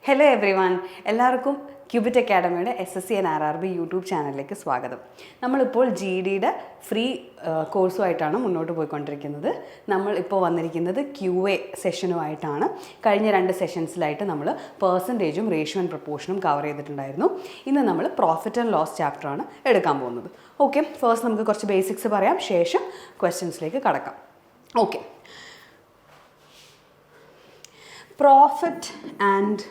Hello everyone, എല്ലാവർക്കും Qubit അക്കാഡമിയുടെ SSC and RRB YouTube ചാനലിലേക്ക് സ്വാഗതം. നമ്മളിപ്പോൾ GDയുടെ ഫ്രീ കോഴ്സുമായിട്ടാണ് മുന്നോട്ട് പോയിക്കൊണ്ടിരിക്കുന്നത്. നമ്മൾ ഇപ്പോൾ വന്നിരിക്കുന്നത് QA സെഷനുമായിട്ടാണ്. കഴിഞ്ഞ 2 സെഷൻസിലായിട്ട് നമ്മൾ പെർസെൻറ്റേജും റേഷ്യോ ആൻഡ് പ്രപ്പോർഷനും കവർ ചെയ്തിട്ടുണ്ടായിരുന്നു. ഇന്ന് നമ്മൾ പ്രോഫിറ്റ് ആൻഡ് ലോസ് ചാപ്റ്ററാണ് എടുക്കാൻ പോകുന്നത്. ഓക്കെ, ഫസ്റ്റ് നമുക്ക് കുറച്ച് ബേസിക്സ് പറയാം, ശേഷം ക്വസ്റ്റ്യൻസിലേക്ക് കടക്കാം. ഓക്കെ, പ്രോഫിറ്റ് ആൻഡ്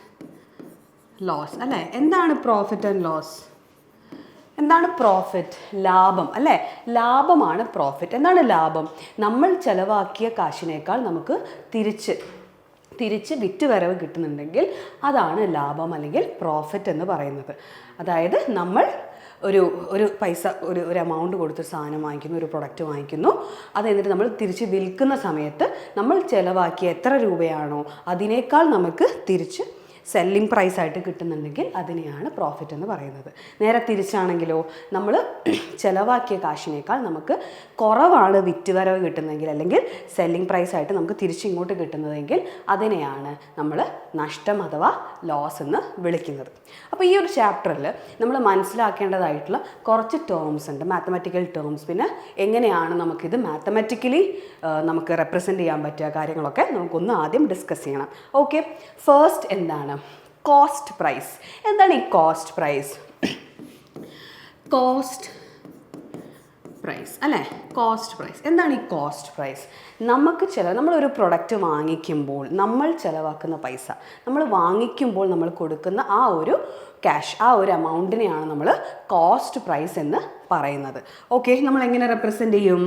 ലോസ് അല്ലേ? എന്താണ് പ്രോഫിറ്റ് ആൻഡ് ലോസ്? എന്താണ് പ്രോഫിറ്റ്? ലാഭം അല്ലേ? ലാഭമാണ് പ്രോഫിറ്റ്. എന്താണ് ലാഭം? നമ്മൾ ചിലവാക്കിയ കാശിനേക്കാൾ നമുക്ക് തിരിച്ച് വിറ്റുവരവ് കിട്ടുന്നുണ്ടെങ്കിൽ അതാണ് ലാഭം അല്ലെങ്കിൽ പ്രോഫിറ്റ് എന്ന് പറയുന്നത്. അതായത് നമ്മൾ ഒരു പൈസ ഒരു എമൗണ്ട് കൊടുത്തൊരു സാധനം വാങ്ങിക്കുന്നു, ഒരു പ്രൊഡക്റ്റ് വാങ്ങിക്കുന്നു, അത് എന്നിട്ട് നമ്മൾ തിരിച്ച് വിൽക്കുന്ന സമയത്ത് നമ്മൾ ചിലവാക്കിയ എത്ര രൂപയാണോ അതിനേക്കാൾ നമുക്ക് തിരിച്ച് സെല്ലിംഗ് പ്രൈസായിട്ട് കിട്ടുന്നുണ്ടെങ്കിൽ അതിനെയാണ് പ്രോഫിറ്റ് എന്ന് പറയുന്നത്. നേരെ തിരിച്ചാണെങ്കിലോ, നമ്മൾ ചിലവാക്കിയ കാശിനേക്കാൾ നമുക്ക് കുറവാണ് വിറ്റുവരവ് കിട്ടുന്നതെങ്കിൽ അല്ലെങ്കിൽ സെല്ലിംഗ് പ്രൈസായിട്ട് നമുക്ക് തിരിച്ചിങ്ങോട്ട് കിട്ടുന്നതെങ്കിൽ അതിനെയാണ് നമ്മൾ നഷ്ടം അഥവാ ലോസ് എന്ന് വിളിക്കുന്നത്. അപ്പോൾ ഈ ഒരു ചാപ്റ്ററിൽ നമ്മൾ മനസ്സിലാക്കേണ്ടതായിട്ടുള്ള കുറച്ച് ടേംസ് ഉണ്ട്, മാത്തമാറ്റിക്കൽ ടേംസ്. പിന്നെ എങ്ങനെയാണ് നമുക്കിത് മാത്തമാറ്റിക്കലി നമുക്ക് റെപ്രസെൻറ്റ് ചെയ്യാൻ പറ്റുക കാര്യങ്ങളൊക്കെ നമുക്കൊന്ന് ആദ്യം ഡിസ്കസ് ചെയ്യണം. ഓക്കെ, ഫസ്റ്റ് എന്താണ് കോസ്റ്റ് പ്രൈസ്? എന്താണ് ഈ കോസ്റ്റ് പ്രൈസ്? കോസ്റ്റ് പ്രൈസ് അല്ലേ? കോസ്റ്റ് പ്രൈസ് എന്താണ് ഈ കോസ്റ്റ് പ്രൈസ്? നമ്മളൊരു പ്രൊഡക്റ്റ് വാങ്ങിക്കുമ്പോൾ നമ്മൾ ചിലവാക്കുന്ന പൈസ, നമ്മൾ വാങ്ങിക്കുമ്പോൾ നമ്മൾ കൊടുക്കുന്ന ആ ഒരു ക്യാഷ്, ആ ഒരു എമൗണ്ടിനെയാണ് നമ്മൾ കോസ്റ്റ് പ്രൈസ് എന്ന് പറയുന്നത്. ഓക്കെ, നമ്മൾ എങ്ങനെ റെപ്രസെൻ്റ് ചെയ്യും?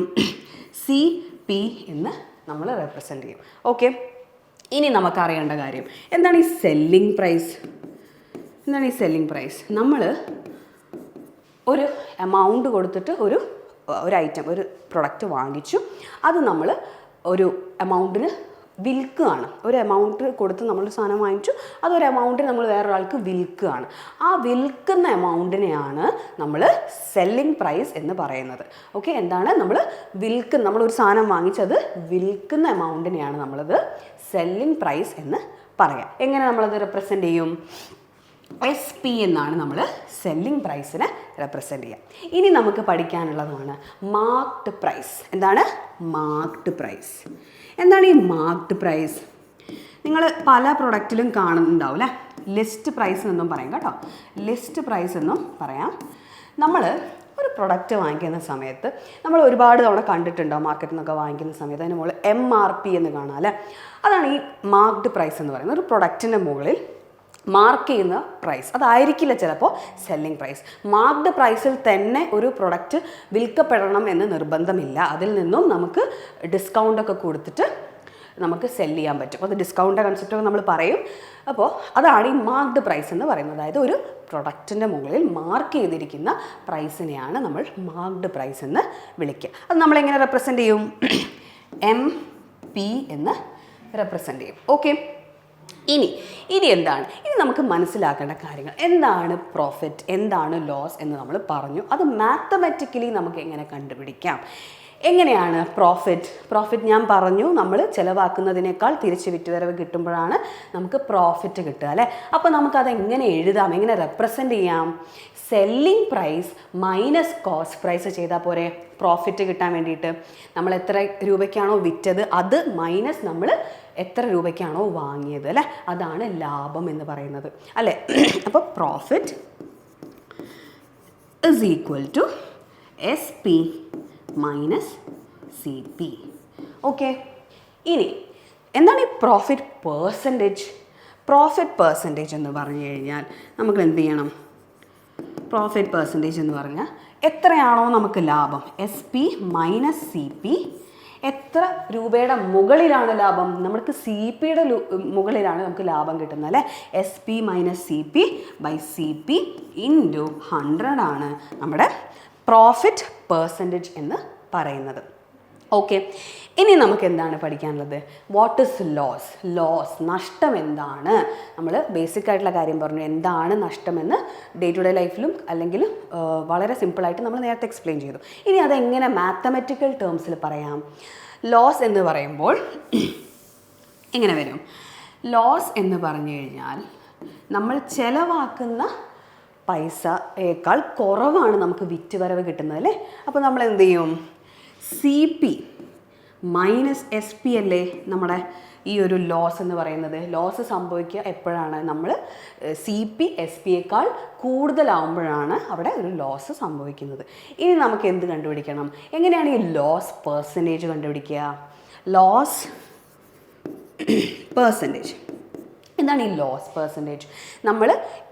CP എന്ന് നമ്മൾ റെപ്രസെൻ്റ് ചെയ്യും. ഓക്കെ, ഇനി നമുക്കറിയേണ്ട കാര്യം എന്താണ് ഈ സെല്ലിംഗ് പ്രൈസ്? എന്താണ് ഈ സെല്ലിംഗ് പ്രൈസ്? നമ്മൾ ഒരു എമൗണ്ട് കൊടുത്തിട്ട് ഒരു ഐറ്റം, ഒരു പ്രൊഡക്റ്റ് വാങ്ങിച്ചു, അത് നമ്മൾ ഒരു എമൗണ്ടിന് വിൽക്കുകയാണ്. ഒരു എമൗണ്ട് കൊടുത്ത് നമ്മളൊരു സാധനം വാങ്ങിച്ചു, അതൊരു എമൗണ്ടിന് നമ്മൾ വേറൊരാൾക്ക് വിൽക്കുകയാണ്. ആ വിൽക്കുന്ന എമൗണ്ടിനെയാണ് നമ്മൾ സെല്ലിംഗ് പ്രൈസ് എന്ന് പറയുന്നത്. ഓക്കെ, എന്താണ് നമ്മളൊരു സാധനം വാങ്ങിച്ചത് വിൽക്കുന്ന എമൗണ്ടിനെയാണ് നമ്മളത് സെല്ലിംഗ് പ്രൈസ് എന്ന് പറയാം. എങ്ങനെ നമ്മളത് റെപ്രസെൻ്റ് ചെയ്യും? SP എന്നാണ് നമ്മൾ സെല്ലിംഗ് പ്രൈസിനെ റെപ്രസെൻ്റ് ചെയ്യുക. ഇനി നമുക്ക് പഠിക്കാനുള്ളതാണ് മാർക്ക്ഡ് പ്രൈസ്. എന്താണ് മാർക്ക്ഡ് പ്രൈസ്? എന്താണ് ഈ മാർക്ക്ഡ് പ്രൈസ്? നിങ്ങൾ പല പ്രൊഡക്റ്റിലും കാണുന്നുണ്ടാവും അല്ലേ? ലിസ്റ്റ് പ്രൈസ് എന്നും പറയും കേട്ടോ, ലിസ്റ്റ് പ്രൈസ് എന്നും പറയാം. നമ്മൾ ഒരു പ്രൊഡക്റ്റ് വാങ്ങിക്കുന്ന സമയത്ത് നമ്മൾ ഒരുപാട് തവണ കണ്ടിട്ടുണ്ടാവും, മാർക്കറ്റിൽ നിന്നൊക്കെ വാങ്ങിക്കുന്ന സമയത്ത് അതിന് മുകളിൽ MRP എന്ന് കാണാം അല്ലേ? അതാണ് ഈ മാർക്ക്ഡ് പ്രൈസ് എന്ന് പറയുന്നത്. ഒരു പ്രൊഡക്റ്റിൻ്റെ മുകളിൽ മാർക്ക് ചെയ്യുന്ന പ്രൈസ് അതായിരിക്കില്ല ചിലപ്പോൾ സെല്ലിംഗ് പ്രൈസ്. മാർക്ക്ഡ് പ്രൈസിൽ തന്നെ ഒരു പ്രൊഡക്റ്റ് വിൽക്കപ്പെടണം എന്ന് നിർബന്ധമില്ല. അതിൽ നിന്നും നമുക്ക് ഡിസ്കൗണ്ടൊക്കെ കൊടുത്തിട്ട് നമുക്ക് സെല് ചെയ്യാൻ പറ്റും. അത് ഡിസ്കൗണ്ട് കൺസെപ്റ്റൊക്കെ നമ്മൾ പറയും. അപ്പോൾ അതാണ് ഈ മാർക്ക്ഡ് പ്രൈസ് എന്ന് പറയുന്നത്. അതായത് ഒരു പ്രൊഡക്റ്റിൻ്റെ മുകളിൽ മാർക്ക് ചെയ്തിരിക്കുന്ന പ്രൈസിനെയാണ് നമ്മൾ മാർക്ക്ഡ് പ്രൈസ് എന്ന് വിളിക്കുക. അത് നമ്മളെങ്ങനെ റെപ്രസെൻ്റ് ചെയ്യും? MP എന്ന് റെപ്രസെൻ്റ് ചെയ്യും. ഓക്കെ, ഇനി എന്താണ്? ഇനി നമുക്ക് മനസ്സിലാക്കേണ്ട കാര്യങ്ങൾ എന്താണ് പ്രോഫിറ്റ്, എന്താണ് ലോസ് എന്ന് നമ്മൾ പറഞ്ഞു. അത് മാത്തമാറ്റിക്കലി നമുക്ക് എങ്ങനെ കണ്ടുപിടിക്കാം? എങ്ങനെയാണ് പ്രോഫിറ്റ് ഞാൻ പറഞ്ഞു, നമ്മൾ ചിലവാക്കുന്നതിനേക്കാൾ തിരിച്ച് വിറ്റുവരവ് കിട്ടുമ്പോഴാണ് നമുക്ക് പ്രോഫിറ്റ് കിട്ടുക അല്ലേ? അപ്പോൾ നമുക്കത് എങ്ങനെ എഴുതാം, എങ്ങനെ റെപ്രസെൻ്റ് ചെയ്യാം? Selling price minus cost price ചെയ്താൽ പോരെ പ്രോഫിറ്റ് കിട്ടാൻ വേണ്ടിയിട്ട്? നമ്മൾ എത്ര രൂപയ്ക്കാണോ വിറ്റത് അത് മൈനസ് നമ്മൾ എത്ര രൂപയ്ക്കാണോ വാങ്ങിയത് അല്ലേ? അതാണ് ലാഭം എന്ന് പറയുന്നത് അല്ലേ? അപ്പോൾ profit is equal to SP minus CP. Okay, ഇനി എന്താണ് ഈ പ്രോഫിറ്റ് പേഴ്സൻറ്റേജ്? പ്രോഫിറ്റ് പേഴ്സൻറ്റേജ് എന്ന് പറഞ്ഞു കഴിഞ്ഞാൽ നമുക്ക് എന്ത് ചെയ്യണം? പ്രോഫിറ്റ് പേഴ്സൻറ്റേജ് എന്ന് പറഞ്ഞാൽ എത്രയാണോ നമുക്ക് ലാഭം, SP മൈനസ് CP, എത്ര രൂപയുടെ മുകളിലാണ് ലാഭം? നമുക്ക് CPയുടെ മുകളിലാണ് നമുക്ക് ലാഭം കിട്ടുന്നത് അല്ലേ? SP minus CP by CP into 100 ആണ് നമ്മുടെ പ്രോഫിറ്റ് പേഴ്സൻറ്റേജ് എന്ന് പറയുന്നത്. ഓക്കെ, ഇനി നമുക്ക് എന്താണ് പഠിക്കാനുള്ളത്? What is loss? നഷ്ടം എന്താണ്? നമ്മൾ ബേസിക് ആയിട്ടുള്ള കാര്യം പറഞ്ഞു, എന്താണ് നഷ്ടമെന്ന് ഡേ ടു ഡേ ലൈഫിലും അല്ലെങ്കിൽ വളരെ സിമ്പിളായിട്ട് നമ്മൾ നേരത്തെ എക്സ്പ്ലെയിൻ ചെയ്തു. ഇനി അതെങ്ങനെ മാത്തമാറ്റിക്കൽ ടേംസിൽ പറയാം? ലോസ് എന്ന് പറയുമ്പോൾ എങ്ങനെ വരും? ലോസ് എന്ന് പറഞ്ഞു കഴിഞ്ഞാൽ നമ്മൾ ചിലവാക്കുന്ന പൈസയേക്കാൾ കുറവാണ് നമുക്ക് വിറ്റ് വരവ് കിട്ടുന്നത് അല്ലേ. അപ്പോൾ നമ്മൾ എന്ത് ചെയ്യും? C P minus S P അല്ലേ നമ്മുടെ ഈ ഒരു ലോസ് എന്ന് പറയുന്നത്. ലോസ് സംഭവിക്കുക എപ്പോഴാണ്? നമ്മൾ സി പി എസ് പിയേക്കാൾ കൂടുതലാവുമ്പോഴാണ് അവിടെ ഒരു ലോസ് സംഭവിക്കുന്നത്. ഇനി നമുക്ക് എന്ത് കണ്ടുപിടിക്കണം? എങ്ങനെയാണ് ഈ ലോസ് പെർസെൻറ്റേജ് കണ്ടുപിടിക്കുക? ലോസ് പെർസെൻറ്റേജ് എന്താണ് ഈ ലോസ് പെർസെൻറ്റേജ്? നമ്മൾ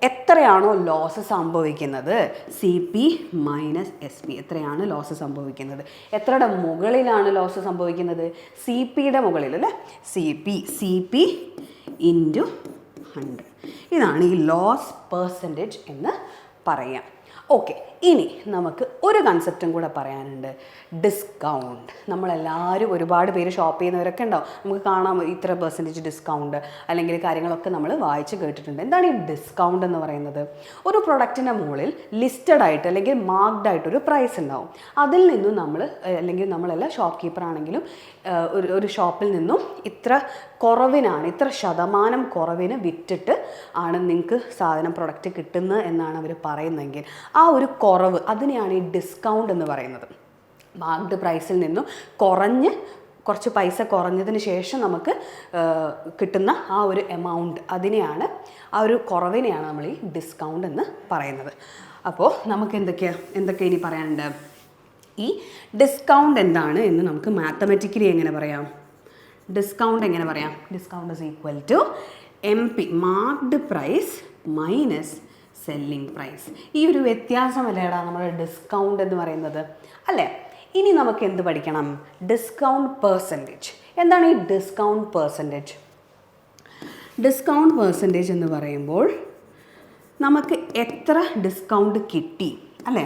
എത്രയാണോ ലോസ് സംഭവിക്കുന്നത്, C P minus S P, എത്രയാണ് ലോസ് സംഭവിക്കുന്നത്, എത്രയുടെ മുകളിലാണ് ലോസ് സംഭവിക്കുന്നത്? സി പിയുടെ മുകളിൽ അല്ലേ. C P into 100. ഇതാണ് ഈ ലോസ് പെർസെൻറ്റേജ് എന്ന് പറയാം. ഓക്കെ, ഇനി നമുക്ക് ഒരു കൺസെപ്റ്റും കൂടെ പറയാനുണ്ട്, ഡിസ്കൗണ്ട്. നമ്മളെല്ലാവരും ഒരുപാട് പേര് ഷോപ്പ് ചെയ്യുന്നവരൊക്കെ ഉണ്ടാവും, നമുക്ക് കാണാം ഇത്ര പെർസെൻറ്റേജ് ഡിസ്കൗണ്ട് അല്ലെങ്കിൽ കാര്യങ്ങളൊക്കെ നമ്മൾ വായിച്ച് കേട്ടിട്ടുണ്ട്. എന്താണ് ഈ ഡിസ്കൗണ്ട് എന്ന് പറയുന്നത്? ഒരു പ്രൊഡക്റ്റിൻ്റെ മുകളിൽ ലിസ്റ്റഡ് ആയിട്ട് അല്ലെങ്കിൽ മാർക്ക്ഡ് ആയിട്ടൊരു പ്രൈസ് ഉണ്ടാവും. അതിൽ നിന്നും നമ്മൾ അല്ലെങ്കിൽ നമ്മളല്ല ഷോപ്പ് കീപ്പർ ആണെങ്കിലും ഒരു ഷോപ്പിൽ നിന്നും ഇത്ര കുറവിനാണ്, ഇത്ര ശതമാനം കുറവിന് വിറ്റിട്ട് ആണ് നിങ്ങൾക്ക് സാധനം പ്രൊഡക്റ്റ് കിട്ടുന്നത് എന്നാണ് അവർ പറയുന്നതെങ്കിൽ ആ ഒരു കുറവ്, അതിനെയാണ് ഈ ഡിസ്കൗണ്ട് എന്ന് പറയുന്നത്. മാർക്ക്ഡ് പ്രൈസിൽ നിന്നും കുറച്ച് പൈസ കുറഞ്ഞതിന് ശേഷം നമുക്ക് കിട്ടുന്ന ആ ഒരു എമൗണ്ട്, അതിനെയാണ്, ആ ഒരു കുറവിനെയാണ് നമ്മൾ ഈ ഡിസ്കൗണ്ട് എന്ന് പറയുന്നത്. അപ്പോൾ നമുക്ക് എന്തൊക്കെ ഇനി പറയാനുണ്ട്? ഈ ഡിസ്കൗണ്ട് എന്താണ് എന്ന് നമുക്ക് മാത്തമാറ്റിക്കലി എങ്ങനെ പറയാം? ഡിസ്കൗണ്ട് എങ്ങനെ പറയാം? Discount is equal to M P, marked price minus selling price. ഈ ഒരു വ്യത്യാസമല്ലേടാ നമ്മുടെ ഡിസ്കൗണ്ട് എന്ന് പറയുന്നത് അല്ലേ. ഇനി നമുക്ക് എന്ത് പഠിക്കണം? Discount percentage. എന്താണ് ഈ ഡിസ്കൗണ്ട് പെർസെൻറ്റേജ്? ഡിസ്കൗണ്ട് പെർസെൻറ്റേജ് എന്ന് പറയുമ്പോൾ നമുക്ക് എത്ര ഡിസ്കൗണ്ട് കിട്ടി അല്ലേ,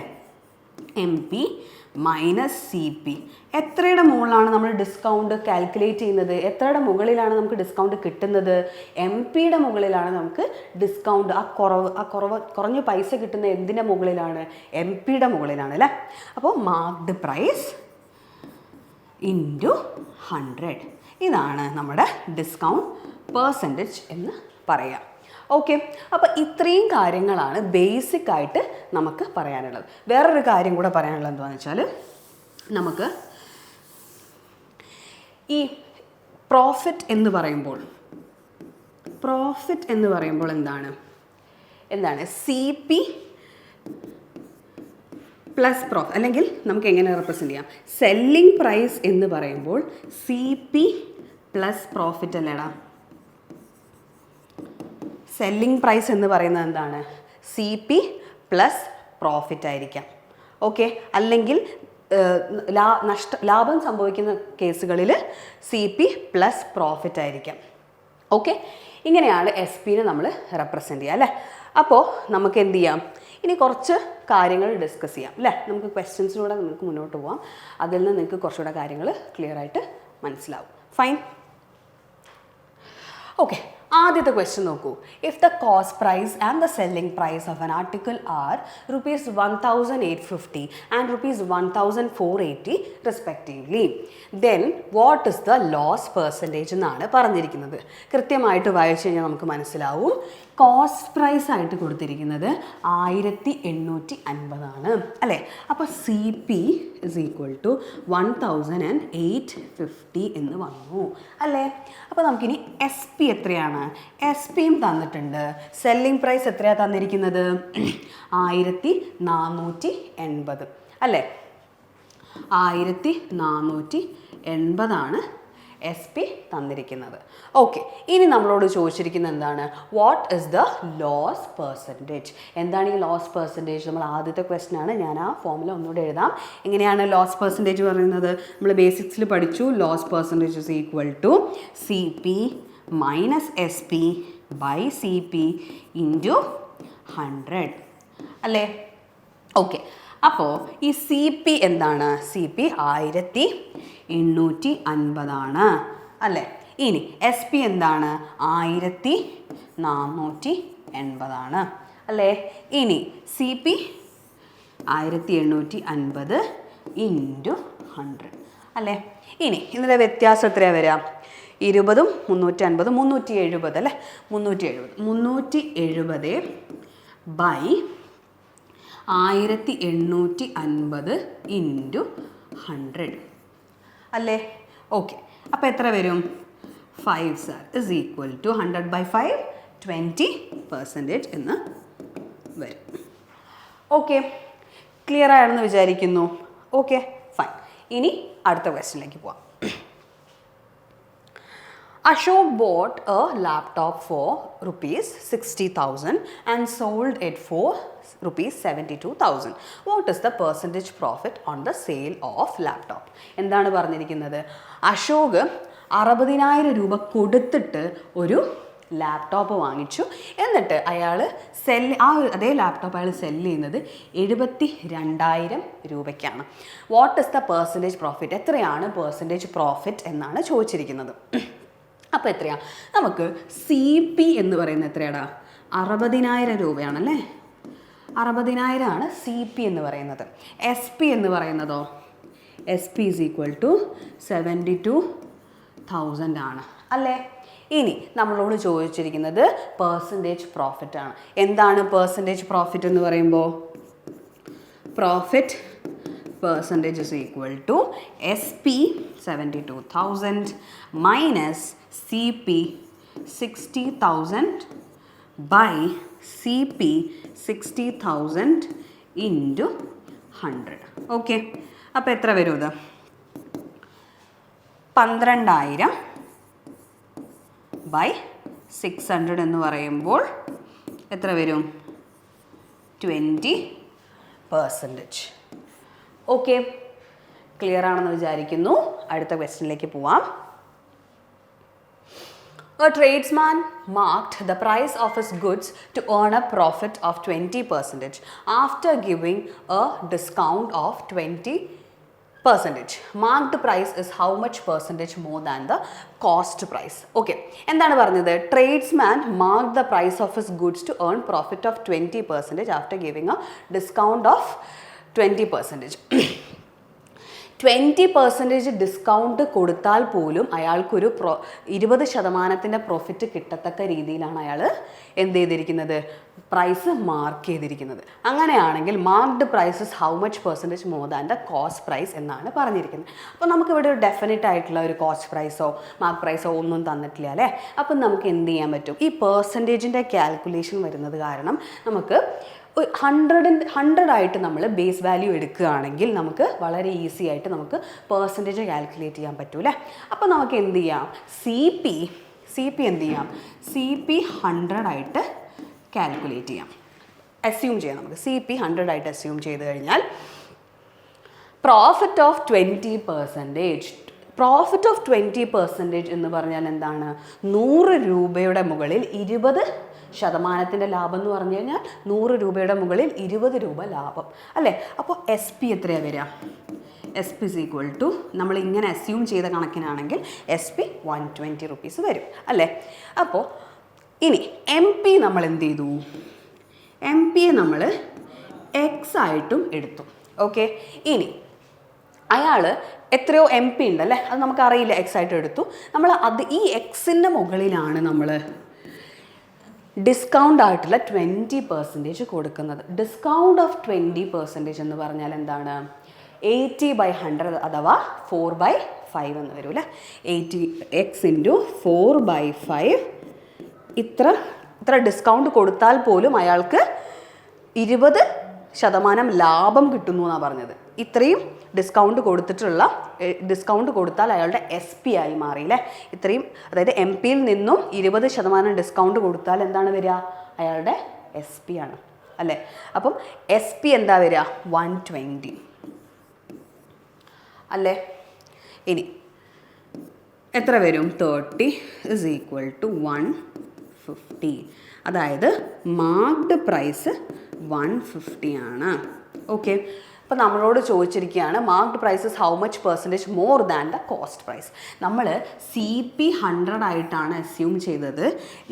M P minus C P. എത്രയുടെ മുകളിലാണ് നമ്മൾ ഡിസ്കൗണ്ട് കാൽക്കുലേറ്റ് ചെയ്യുന്നത്? എത്രയുടെ മുകളിലാണ് നമുക്ക് ഡിസ്കൗണ്ട് കിട്ടുന്നത്? എം പിയുടെ മുകളിലാണ് നമുക്ക് ഡിസ്കൗണ്ട്. കുറഞ്ഞ പൈസ കിട്ടുന്ന എന്തിൻ്റെ മുകളിലാണ്? എം പിയുടെ മുകളിലാണ് അല്ലേ. അപ്പോൾ മാർക്ക്ഡ് പ്രൈസ് ഇൻറ്റു 100, ഇതാണ് നമ്മുടെ ഡിസ്കൗണ്ട് പെർസെൻറ്റേജ് എന്ന് പറയാം. ഓക്കെ, അപ്പോൾ ഇത്രയും കാര്യങ്ങളാണ് ബേസിക് ആയിട്ട് നമുക്ക് പറയാനുള്ളത്. വേറൊരു കാര്യം കൂടെ പറയാനുള്ളത് എന്താണെന്ന് വെച്ചാൽ, നമുക്ക് ഈ പ്രോഫിറ്റ് എന്ന് പറയുമ്പോൾ എന്താണ് സി പി പ്ലസ് പ്രോഫിറ്റ്, അല്ലെങ്കിൽ നമുക്ക് എങ്ങനെ റെപ്രസെൻറ്റ് ചെയ്യാം? സെല്ലിംഗ് പ്രൈസ് എന്ന് പറയുമ്പോൾ സി പി പ്ലസ് പ്രോഫിറ്റ് അല്ലേടാ. സെല്ലിംഗ് പ്രൈസ് എന്ന് പറയുന്നത് എന്താണ്? സി പി പ്ലസ് പ്രോഫിറ്റ് ആയിരിക്കാം. ഓക്കെ, അല്ലെങ്കിൽ ലാഭം സംഭവിക്കുന്ന കേസുകളിൽ സി പി പ്ലസ് പ്രോഫിറ്റ് ആയിരിക്കാം. ഓക്കെ, ഇങ്ങനെയാണ് എസ് പിനെ നമ്മൾ റെപ്രസെൻറ്റ് ചെയ്യുക അല്ലേ. അപ്പോൾ നമുക്ക് എന്ത് ചെയ്യാം? ഇനി കുറച്ച് കാര്യങ്ങൾ ഡിസ്കസ് ചെയ്യാം അല്ലേ. നമുക്ക് ക്വസ്റ്റ്യൻസിലൂടെ നമുക്ക് മുന്നോട്ട് പോകാം, അതിൽ നിന്ന് നിങ്ങൾക്ക് കുറച്ചുകൂടെ കാര്യങ്ങൾ ക്ലിയർ ആയിട്ട് മനസ്സിലാവും. ഫൈൻ. ഓക്കെ, ആദ്യത്തെ ക്വസ്റ്റ്യൻ നോക്കൂ. If the cost price and the selling price of an article are ₹1,850 and ₹1,480 respectively, then what is the loss percentage എന്നാണ് പറഞ്ഞിരിക്കുന്നത്. കൃത്യമായിട്ട് വായിച്ചു കഴിഞ്ഞാൽ നമുക്ക് മനസ്സിലാവും. കോസ്റ്റ് പ്രൈസ് ആയിട്ട് കൊടുത്തിരിക്കുന്നത് 1850 ആണ് അല്ലേ. അപ്പോൾ C P is equal to 1850 എന്ന് വന്നു അല്ലേ. അപ്പോൾ നമുക്കിനി എസ് പി എത്രയാണ്? എസ് പിയും തന്നിട്ടുണ്ട്. സെല്ലിംഗ് പ്രൈസ് എത്രയാണ് തന്നിരിക്കുന്നത്? 1480 അല്ലേ. 1480 എസ് പി തന്നിരിക്കുന്നത്. ഓക്കെ, ഇനി നമ്മളോട് ചോദിച്ചിരിക്കുന്നത് എന്താണ്? What is the loss percentage? എന്താണ് ഈ ലോസ് പെർസെൻറ്റേജ്? നമ്മൾ ആദ്യത്തെ ക്വസ്റ്റ്യൻ ആണ്. ഞാൻ ആ ഫോമിൽ ഒന്നുകൂടെ എഴുതാം. എങ്ങനെയാണ് ലോസ് പെർസെൻറ്റേജ് പറയുന്നത്? നമ്മൾ ബേസിക്സിൽ പഠിച്ചു. Loss percentage is equal to C P minus S P by C P into 100 അല്ലേ. ഓക്കെ, അപ്പോൾ ഈ സി പി എന്താണ്? സി പി 1850 അല്ലേ. ഇനി എസ് പി എന്താണ്? 1480 അല്ലേ. ഇനി സി പി 1850 ഇൻറ്റു 100 അല്ലേ. ഇനി ഇതിൻ്റെ വ്യത്യാസം എത്രയാണ് വരിക? 20 350 370 അല്ലേ 370 ബൈ 1850 ഇൻറ്റു 100 അല്ലേ. ഓക്കെ, അപ്പോൾ എത്ര വരും? 5 സാർ ഇസ് ഈക്വൽ ടു 100/5 20% എന്ന് വരും. ഓക്കെ, ക്ലിയർ ആണെന്ന് വിചാരിക്കുന്നു. Okay fine. ഇനി അടുത്ത ക്വസ്റ്റ്യനിലേക്ക് പോവാം. Ashok bought a laptop for rupees 60,000 and sold it for rupees 72,000. What is the percentage profit on the sale of laptop? എന്താണ് പറഞ്ഞിരിക്കുന്നത്? അശോക് 60,000 രൂപ കൊടുത്തിട്ട് ഒരു ലാപ്ടോപ്പ് വാങ്ങിച്ചു. എന്നിട്ട് അയാൾ അതേ ലാപ്ടോപ്പ് അയാൾ സെല്ല് ചെയ്യുന്നത് 72,000 രൂപയ്ക്കാണ്. What is the percentage profit? എത്രയാണ് പെർസെൻറ്റേജ് പ്രോഫിറ്റ് എന്നാണ് ചോദിച്ചിരിക്കുന്നത്. അപ്പോൾ എത്രയാണ്? നമുക്ക് സി പി എന്ന് പറയുന്നത് എത്രയാടാ? 60,000 രൂപയാണല്ലേ. 60,000 ആണ് സി പി എന്ന് പറയുന്നത്. എസ് പി എന്ന് പറയുന്നതോ? S P is equal to 72,000 ആണ് അല്ലേ. ഇനി നമ്മളോട് ചോദിച്ചിരിക്കുന്നത് പെർസെൻറ്റേജ് പ്രോഫിറ്റ് ആണ്. എന്താണ് പെർസെൻറ്റേജ് പ്രോഫിറ്റ് എന്ന് പറയുമ്പോൾ? Profit percentage is equal to SP 72,000 minus CP 60,000 by CP 60,000 into 100. Okay, അപ്പോൾ എത്ര വരും ഇത്? 12,000 by 600 എന്ന് പറയുമ്പോൾ എത്ര വരും? 20%. ഓക്കെ, ക്ലിയർ ആണെന്ന് വിചാരിക്കുന്നു. അടുത്ത ക്വസ്റ്റ്യനിലേക്ക് പോവാം. A tradesman marked the price of his goods to earn a profit of 20% after giving a discount of 20%. Marked price is how much percentage more than the cost price? Okay, എന്താണ് പറഞ്ഞത്? Tradesman marked the price of his goods to earn profit of 20% after giving a discount of 20%. 20% discount കൊടുത്താൽ പോലും അയാൾക്കൊരു 20% profit കിട്ടത്തക്ക രീതിയിലാണ് അയാൾ എന്ത് ചെയ്തിരിക്കുന്നത്? പ്രൈസ് മാർക്ക് ചെയ്തിരിക്കുന്നത്. അങ്ങനെയാണെങ്കിൽ marked prices how much percentage more than the cost price എന്നാണ് പറഞ്ഞിരിക്കുന്നത്. അപ്പോൾ നമുക്കിവിടെ ഒരു ഡെഫിനറ്റ് ആയിട്ടുള്ള ഒരു കോസ്റ്റ് പ്രൈസോ മാർക്ക് പ്രൈസോ ഒന്നും തന്നിട്ടില്ല അല്ലേ. അപ്പം നമുക്ക് എന്ത് ചെയ്യാൻ പറ്റും? ഈ പെർസെൻറ്റേജിൻ്റെ കാൽക്കുലേഷൻ വരുന്നത് കാരണം നമുക്ക് 100 ആയിട്ട് നമ്മൾ ബേസ് വാല്യൂ എടുക്കുകയാണെങ്കിൽ നമുക്ക് വളരെ ഈസി ആയിട്ട് നമുക്ക് പെർസെൻറ്റേജ് കാൽക്കുലേറ്റ് ചെയ്യാൻ പറ്റൂലേ. അപ്പോൾ നമുക്ക് എന്ത് ചെയ്യാം? സി പി എന്ത് ചെയ്യാം? സി പി 100 ആയിട്ട് കാൽക്കുലേറ്റ് ചെയ്യാം, അസ്യൂം ചെയ്യാം. നമുക്ക് സി പി 100 ആയിട്ട് അസ്യൂം ചെയ്ത് കഴിഞ്ഞാൽ പ്രോഫിറ്റ് ഓഫ് 20%. പ്രോഫിറ്റ് ഓഫ് 20% എന്ന് പറഞ്ഞാൽ എന്താണ്? 100 രൂപയുടെ മുകളിൽ 20% ലാഭം എന്ന് പറഞ്ഞു കഴിഞ്ഞാൽ 100 രൂപയുടെ മുകളിൽ 20 രൂപ ലാഭം അല്ലേ. അപ്പോൾ എസ് പി എത്രയാണ് വരിക? S P is equal to നമ്മൾ ഇങ്ങനെ അസ്യൂം ചെയ്ത കണക്കിനാണെങ്കിൽ എസ് പി 120 റുപ്പീസ് വരും അല്ലേ. അപ്പോൾ ഇനി എം പി നമ്മൾ എന്ത് ചെയ്തു? എം പിയെ നമ്മൾ എക്സ് ആയിട്ടും എടുത്തു. ഓക്കെ, ഇനി അയാൾ എത്രയോ എം പി ഉണ്ടല്ലേ, അത് നമുക്കറിയില്ല, എക്സ് ആയിട്ട് എടുത്തു നമ്മൾ. ഈ എക്സിൻ്റെ മുകളിലാണ് നമ്മൾ ഡിസ്കൗണ്ട് ആയിട്ടുള്ള 20% കൊടുക്കുന്നത്. ഡിസ്കൗണ്ട് ഓഫ് 20% എന്ന് പറഞ്ഞാൽ എന്താണ്? 80/100 അഥവാ 4/5 എന്ന് വരും അല്ലേ. 80x × 4/5. ഇത്ര ഡിസ്കൗണ്ട് കൊടുത്താൽ പോലും അയാൾക്ക് 20% ലാഭം കിട്ടുന്നു എന്നാണ് പറഞ്ഞത്. ഇത്രയും ഡിസ്കൗണ്ട് കൊടുത്താൽ അയാളുടെ എസ് പി ആയി മാറിയില്ലേ. ഇത്രയും, അതായത് എം പിയിൽ നിന്നും 20% ഡിസ്കൗണ്ട് കൊടുത്താൽ എന്താണ് വരിക? അയാളുടെ എസ് പി ആണ് അല്ലേ. അപ്പം എസ് പി എന്താ വരിക? 120 അല്ലേ. ഇനി എത്ര വരും? 30 ഇസ് ഈക്വൽ ടു 150. അതായത് മാർക്ക്ഡ് പ്രൈസ് 150 ആണ്. ഓക്കെ, അപ്പോൾ നമ്മളോട് ചോദിച്ചിരിക്കുകയാണ് marked prices how much percentage more than the cost price. നമ്മൾ CP 100 ആയിട്ടാണ് അസ്യൂം ചെയ്തത്.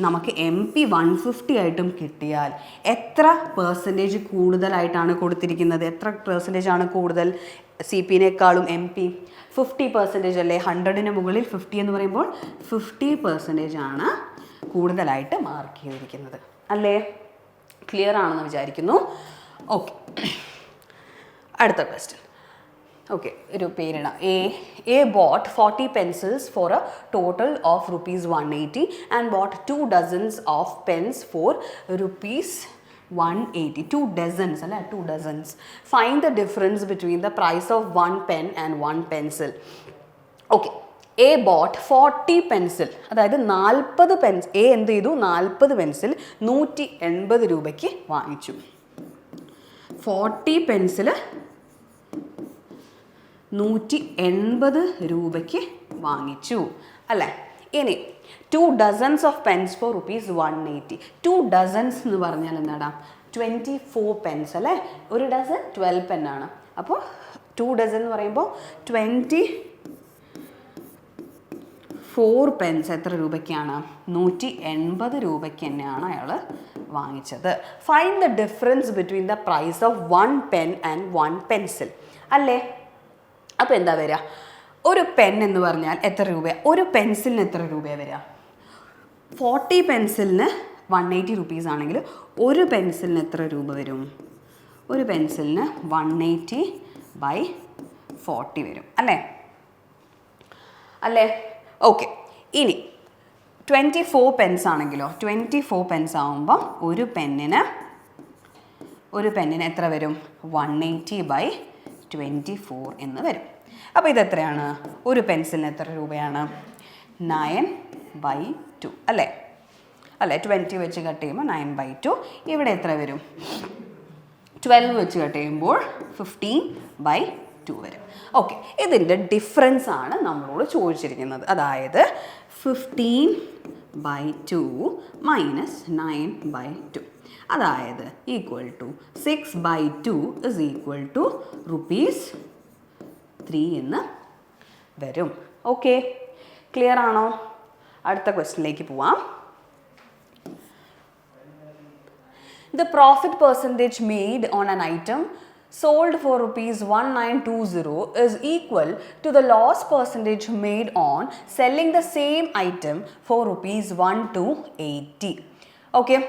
നമുക്ക് MP 150 ആയിട്ടും കിട്ടിയാൽ എത്ര പെർസെൻറ്റേജ് കൂടുതലായിട്ടാണ് കൊടുത്തിരിക്കുന്നത്? എത്ര പെർസെൻറ്റേജ് ആണ് കൂടുതൽ CPനേക്കാളും MP? 50% അല്ലേ? 100ന് മുകളിൽ 50 എന്ന് പറയുമ്പോൾ 50% ആണ് കൂടുതലായിട്ട് മാർക്ക് ചെയ്തിരിക്കുന്നത് അല്ലേ? ക്ലിയർ ആണെന്ന് വിചാരിക്കുന്നു. ഓക്കെ, അടുത്ത ക്വസ്റ്റ്യൻ. ഓക്കെ, ഒരു പേരിടാം. A bought 40 pencils for a total of ₹180 and bought 2 dozens of pens for ₹180. 2 dozens അല്ലേ? 2 dozens. Find the difference between the price of 1 pen and 1 pencil. Okay, a bought 40 pencil, അതായത് 40 Pence. A എന്ത് ചെയ്തു? 40 pencil 180 രൂപയ്ക്ക് വാങ്ങിച്ചു. 40 pencil 180 രൂപയ്ക്ക് വാങ്ങിച്ചു അല്ലേ? ഇനി 2 dozens of pens for ₹180. 2 dozens എന്ന് പറഞ്ഞാൽ എന്താടാ? 24 പെൻസ് അല്ലേ? ഒരു ഡസൻ 12 പെന്നാണ്. അപ്പോൾ 2 dozen എന്ന് പറയുമ്പോൾ 24 പെൻസ് എത്ര രൂപയ്ക്കാണ്? 180 രൂപയ്ക്ക് തന്നെയാണ് അയാൾ വാങ്ങിച്ചത്. Find the difference between the price of 1 pen and 1 pencil അല്ലേ? അപ്പോൾ എന്താ വരിക? ഒരു പെൻ എന്ന് പറഞ്ഞാൽ എത്ര രൂപയാണ്? ഒരു പെൻസിലിന് എത്ര രൂപയാണ് വരിക? 40 പെൻസിലിന് 180 rupees ആണെങ്കിൽ ഒരു പെൻസിലിന് എത്ര രൂപ വരും? ഒരു പെൻസിലിന് 180/40 വരും അല്ലേ? ഓക്കെ, ഇനി 24 പെൻസ് ആണെങ്കിലോ? 24 പെൻസ് ആകുമ്പോൾ ഒരു പെന്നിന് എത്ര വരും? 180/24 എന്ന് വരും. അപ്പോൾ ഇതെത്രയാണ്? ഒരു പെൻസിലിന് എത്ര രൂപയാണ്? 9/2 അല്ലേ? 20 വെച്ച് കട്ട് ചെയ്യുമ്പോൾ 9/2. ഇവിടെ എത്ര വരും? 12 വെച്ച് കട്ട് ചെയ്യുമ്പോൾ 15/2 വരും. ഓക്കെ, ഇതിൻ്റെ ഡിഫറൻസ് ആണ് നമ്മളോട് ചോദിച്ചിരിക്കുന്നത്. അതായത് 15/2 മൈനസ് 9/2, അതായത് equal to 6/2 is equal to ₹3 എന്ന് വരും. ഓക്കെ, ക്ലിയർ ആണോ? അടുത്ത ക്വസ്റ്റ്യനിലേക്ക് പോവാം. The profit percentage made on an item sold for ₹1920 is equal to the loss percentage made on selling the same item for ₹1280. Okay,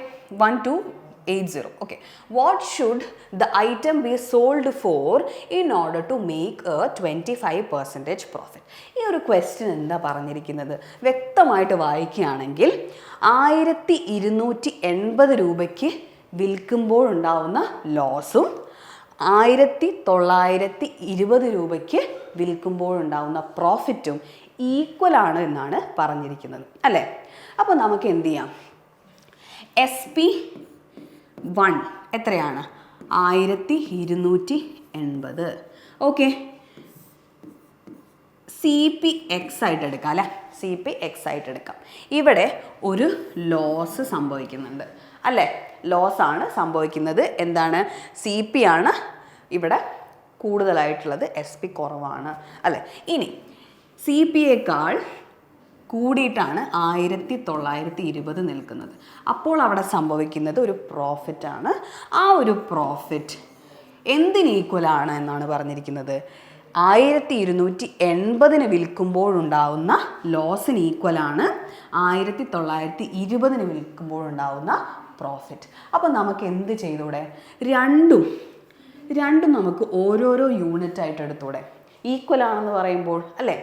1280. Okay, what should the item be sold for in order to make a 25% profit? ഈ ഒരു question എന്താ പറഞ്ഞിരിക്കുന്നത്? വ്യക്തമായിട്ട് വായിക്കുകയാണെങ്കിൽ 1280 രൂപയ്ക്ക് വിൽക്കുമ്പോഴുണ്ടാവുന്ന ലോസും 1920 രൂപയ്ക്ക് വിൽക്കുമ്പോഴുണ്ടാവുന്ന പ്രോഫിറ്റും equal ആണ് എന്നാണ് പറഞ്ഞിരിക്കുന്നത് അല്ലേ? അപ്പോൾ നമുക്ക് എന്ത് ചെയ്യാം? SP1 എത്രയാണ്? 1280. ഓക്കെ, CPX ആയിട്ട് എടുക്കാം അല്ലേ? CPX ആയിട്ട് എടുക്കാം. ഇവിടെ ഒരു ലോസ് സംഭവിക്കുന്നുണ്ട് അല്ലേ? ലോസ് ആണ് സംഭവിക്കുന്നത്. എന്താണ്? CP ആണ് ഇവിടെ കൂടുതലായിട്ടുള്ളത്, SP കുറവാണ് അല്ലേ? ഇനി CPയേക്കാൾ കൂടിയിട്ടാണ് 1920 നിൽക്കുന്നത്. അപ്പോൾ അവിടെ സംഭവിക്കുന്നത് ഒരു പ്രോഫിറ്റാണ്. ആ ഒരു പ്രോഫിറ്റ് എന്തിന് ഈക്വലാണ് എന്നാണ് പറഞ്ഞിരിക്കുന്നത്? 1280 വിൽക്കുമ്പോഴുണ്ടാവുന്ന ലോസിന് ഈക്വലാണ് 1920 വിൽക്കുമ്പോഴുണ്ടാവുന്ന പ്രോഫിറ്റ്. അപ്പോൾ നമുക്ക് എന്ത് ചെയ്തൂടെ? രണ്ടും നമുക്ക് ഓരോരോ യൂണിറ്റ് ആയിട്ട് എടുത്തൂടെ? ഈക്വൽ ആണെന്ന് പറയുമ്പോൾ അല്ലേ?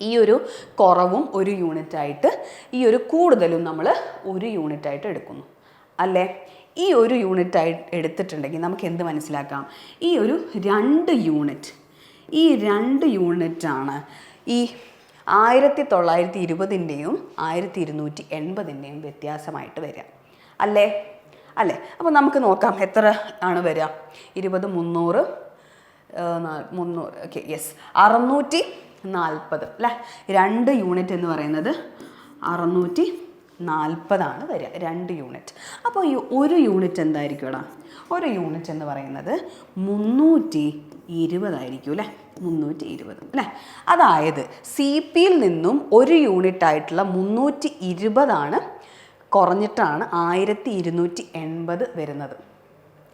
ഈ ഒരു കുറവും ഒരു യൂണിറ്റായിട്ട്, ഈ ഒരു കൂടുതലും നമ്മൾ ഒരു യൂണിറ്റായിട്ട് എടുക്കുന്നു അല്ലേ? ഈ ഒരു യൂണിറ്റായിട്ട് എടുത്തിട്ടുണ്ടെങ്കിൽ നമുക്ക് എന്ത് മനസ്സിലാക്കാം? ഈ ഒരു 2 യൂണിറ്റാണ് ഈ 1920ൻ്റെയും 1280ൻ്റെയും വ്യത്യാസമായിട്ട് വരിക അല്ലേ? അപ്പോൾ നമുക്ക് നോക്കാം എത്ര ആണ് വരിക. 20 300 ഓക്കെ, യെസ്, 640 അല്ലേ? 2 യൂണിറ്റ് എന്ന് പറയുന്നത് 640 40 വരിക, 2 യൂണിറ്റ്. അപ്പോൾ ഈ ഒരു യൂണിറ്റ് എന്തായിരിക്കും എടാ? ഒരു യൂണിറ്റ് എന്ന് പറയുന്നത് 320 ആയിരിക്കും അല്ലേ? 320 അല്ലേ? അതായത് സി പിയിൽ നിന്നും ഒരു യൂണിറ്റ് ആയിട്ടുള്ള 320 കുറഞ്ഞിട്ടാണ് 1280 വരുന്നത്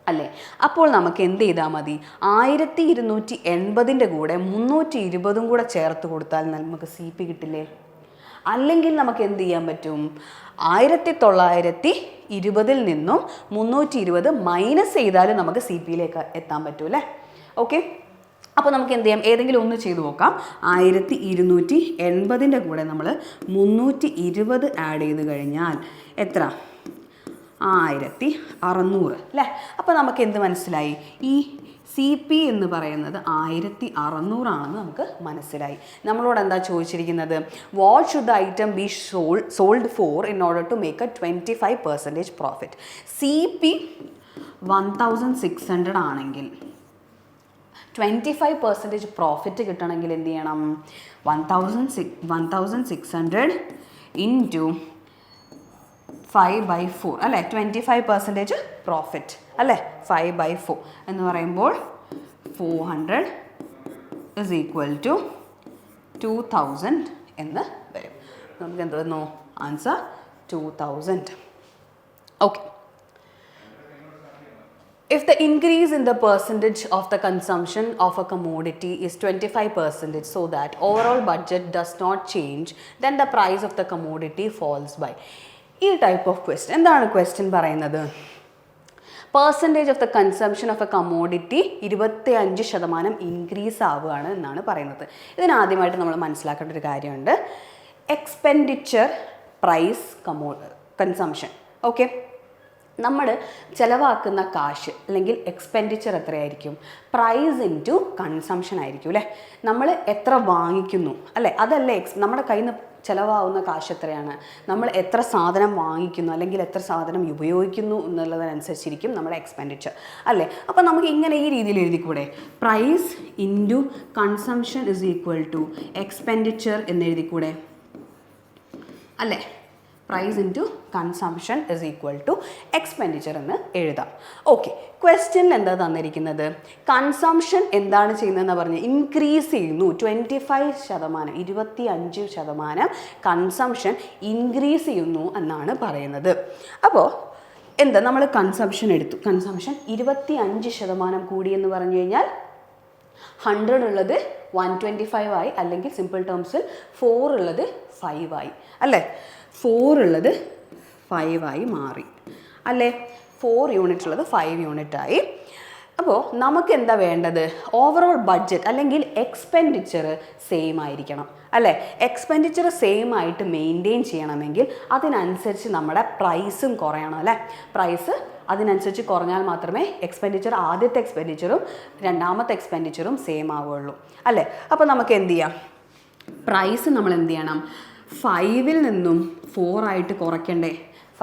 അല്ലേ? അപ്പോൾ നമുക്ക് എന്ത് ചെയ്താൽ മതി? 1280 കൂടെ 320 കൂടെ ചേർത്ത് കൊടുത്താൽ നമുക്ക് സി പി കിട്ടില്ലേ? അല്ലെങ്കിൽ നമുക്ക് എന്ത് ചെയ്യാൻ പറ്റും? 1920 നിന്നും 320 മൈനസ് ചെയ്താലും നമുക്ക് സി പിയിലേക്ക് എത്താൻ പറ്റും അല്ലേ? ഓക്കെ, അപ്പോൾ നമുക്ക് എന്ത് ചെയ്യാം? ഏതെങ്കിലും ഒന്ന് ചെയ്ത് നോക്കാം. 1280 കൂടെ നമ്മൾ 320 ആഡ് ചെയ്ത് കഴിഞ്ഞാൽ എത്ര? 1600 അല്ലേ? അപ്പോൾ നമുക്ക് എന്ത് മനസ്സിലായി? ഈ സി പി എന്ന് പറയുന്നത് 1600 നമുക്ക് മനസ്സിലായി. നമ്മളോട് എന്താ ചോദിച്ചിരിക്കുന്നത്? What should the item be sold for in order to make a 25% profit? C P 1600 ആണെങ്കിൽ 25% പ്രോഫിറ്റ് കിട്ടണമെങ്കിൽ എന്ത് ചെയ്യണം? 1600 ഇൻറ്റു 5/4 അല്ലേ? 25% പ്രോഫിറ്റ് അല്ലേ? 5/4 എന്ന് പറയുമ്പോൾ 400 ഇസ് ഈക്വൽ ടു 2000 എന്ന് വരും. നമുക്ക് എന്ത് വന്നു? Answer 2000. Okay. If the increase in the percentage of the consumption of a commodity is 25% so that overall budget does not change, then the price of the commodity falls by. ഈ type of question എന്താണ് question പറയുന്നത്? Percentage of the consumption of A commodity 25% increase ആവുകയാണ് എന്നാണ് പറയുന്നത്. ഇതിനാദ്യമായിട്ട് നമ്മൾ മനസ്സിലാക്കേണ്ട ഒരു കാര്യമുണ്ട്. Expenditure, price, consumption. ഓക്കെ, നമ്മൾ ചിലവാക്കുന്ന കാശ് അല്ലെങ്കിൽ എക്സ്പെൻഡിച്ചർ എത്രയായിരിക്കും? പ്രൈസ് ഇൻറ്റു കൺസംഷൻ ആയിരിക്കും അല്ലേ? നമ്മൾ എത്ര വാങ്ങിക്കുന്നു അല്ലേ? അതല്ലേ നമ്മുടെ കയ്യിൽ നിന്ന് ചിലവാകുന്ന കാശ് എത്രയാണ്? നമ്മൾ എത്ര സാധനം വാങ്ങിക്കുന്നു അല്ലെങ്കിൽ എത്ര സാധനം ഉപയോഗിക്കുന്നു എന്നുള്ളതിനനുസരിച്ചിരിക്കും നമ്മുടെ എക്സ്പെൻഡിച്ചർ അല്ലേ? അപ്പോൾ നമുക്ക് ഇങ്ങനെ ഈ രീതിയിൽ എഴുതിക്കൂടെ? Price into consumption is equal to expenditure എന്ന് എഴുതിക്കൂടെ അല്ലേ? Price into consumption is equal to expenditure എന്ന് എഴുതാം. ഓക്കെ, ക്വസ്റ്റ്യനിൽ എന്താ തന്നിരിക്കുന്നത്? കൺസംഷൻ എന്താണ് ചെയ്യുന്നതെന്ന് പറഞ്ഞ് ഇൻക്രീസ് ചെയ്യുന്നു. 25%, 25% കൺസംഷൻ ഇൻക്രീസ് ചെയ്യുന്നു എന്നാണ് പറയുന്നത്. അപ്പോൾ എന്താ, നമ്മൾ കൺസംഷൻ എടുത്തു. കൺസംഷൻ 25% കൂടി എന്ന് പറഞ്ഞു കഴിഞ്ഞാൽ 100 ഉള്ളത് 125 ആയി, അല്ലെങ്കിൽ സിമ്പിൾ ടേംസിൽ 4 ഉള്ളത് 5 ആയി അല്ലേ? 4 ഉള്ളത് 5 ആയി മാറി അല്ലേ? 4 യൂണിറ്റ് ഉള്ളത് 5 യൂണിറ്റ് ആയി. അപ്പോൾ നമുക്ക് എന്താ വേണ്ടത്? ഓവറോൾ ബഡ്ജറ്റ് അല്ലെങ്കിൽ എക്സ്പെൻഡിച്ചർ സെയിം ആയിരിക്കണം അല്ലേ? എക്സ്പെൻഡിച്ചർ സെയിം ആയിട്ട് മെയിൻറ്റെയിൻ ചെയ്യണമെങ്കിൽ അതിനനുസരിച്ച് നമ്മുടെ പ്രൈസും കുറയണം അല്ലേ? പ്രൈസ് അതിനനുസരിച്ച് കുറഞ്ഞാൽ മാത്രമേ എക്സ്പെൻഡിച്ചർ, ആദ്യത്തെ എക്സ്പെൻഡിച്ചറും രണ്ടാമത്തെ എക്സ്പെൻഡിച്ചറും സെയിം ആവുകയുള്ളൂ അല്ലേ? അപ്പോൾ നമുക്ക് എന്ത് ചെയ്യാം? പ്രൈസ് നമ്മൾ എന്ത് ചെയ്യണം? 5 നിന്നും 4 ആയിട്ട് കുറയ്ക്കണ്ടേ?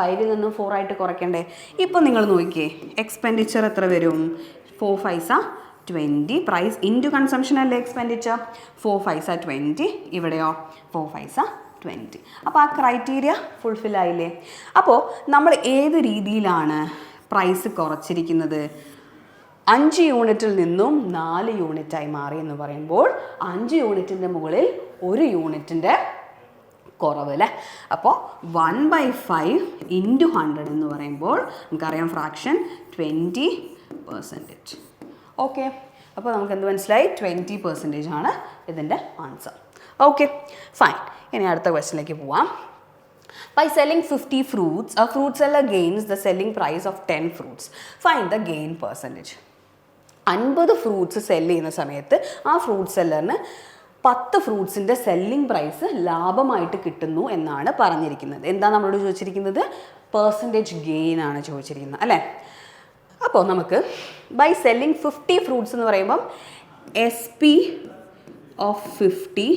5 നിന്നും 4 ആയിട്ട് കുറയ്ക്കണ്ടേ? ഇപ്പോൾ നിങ്ങൾ നോക്കിയേ, എക്സ്പെൻഡിച്ചർ എത്ര വരും? 4 5 20. പ്രൈസ് ഇൻറ്റു കൺസംഷൻ അല്ലേ എക്സ്പെൻഡിച്ചർ? 4 5 20. ഇവിടെയോ 4 5 20. അപ്പോൾ ആ ക്രൈറ്റീരിയ ഫുൾഫിൽ ആയില്ലേ? അപ്പോൾ നമ്മൾ ഏത് രീതിയിലാണ് പ്രൈസ് കുറച്ചിരിക്കുന്നത്? 5 യൂണിറ്റിൽ നിന്നും 4 യൂണിറ്റായി മാറി എന്ന് പറയുമ്പോൾ 5 യൂണിറ്റിൻ്റെ മുകളിൽ 1 യൂണിറ്റിൻ്റെ കുറവ് അല്ലേ? അപ്പോൾ 1/5 ഇൻറ്റു 100 എന്ന് പറയുമ്പോൾ നമുക്കറിയാം ഫ്രാക്ഷൻ 20%. ഓക്കെ, അപ്പോൾ നമുക്ക് എന്ത് മനസ്സിലായി? 20% ആണ് ഇതിൻ്റെ ആൻസർ. Okay, fine. ഇനി അടുത്ത ക്വസ്റ്റ്യനിലേക്ക് പോവാം. By selling 50 fruits, a fruit seller gains the selling price of 10 fruits. Find the gain percentage. 50 fruits sell ചെയ്യുന്ന സമയത്ത് ആ ഫ്രൂട്ട് സെല്ലറിന് 10 ഫ്രൂട്ട്സിൻ്റെ സെല്ലിംഗ് പ്രൈസ് ലാഭമായിട്ട് കിട്ടുന്നു എന്നാണ് പറഞ്ഞിരിക്കുന്നത്. എന്താ നമ്മളോട് ചോദിച്ചിരിക്കുന്നത്? പെർസെൻറ്റേജ് ഗെയിൻ ആണ് ചോദിച്ചിരിക്കുന്നത് അല്ലേ? അപ്പോൾ നമുക്ക് ബൈ സെല്ലിംഗ് 50 ഫ്രൂട്ട്സ് എന്ന് പറയുമ്പം SP of 50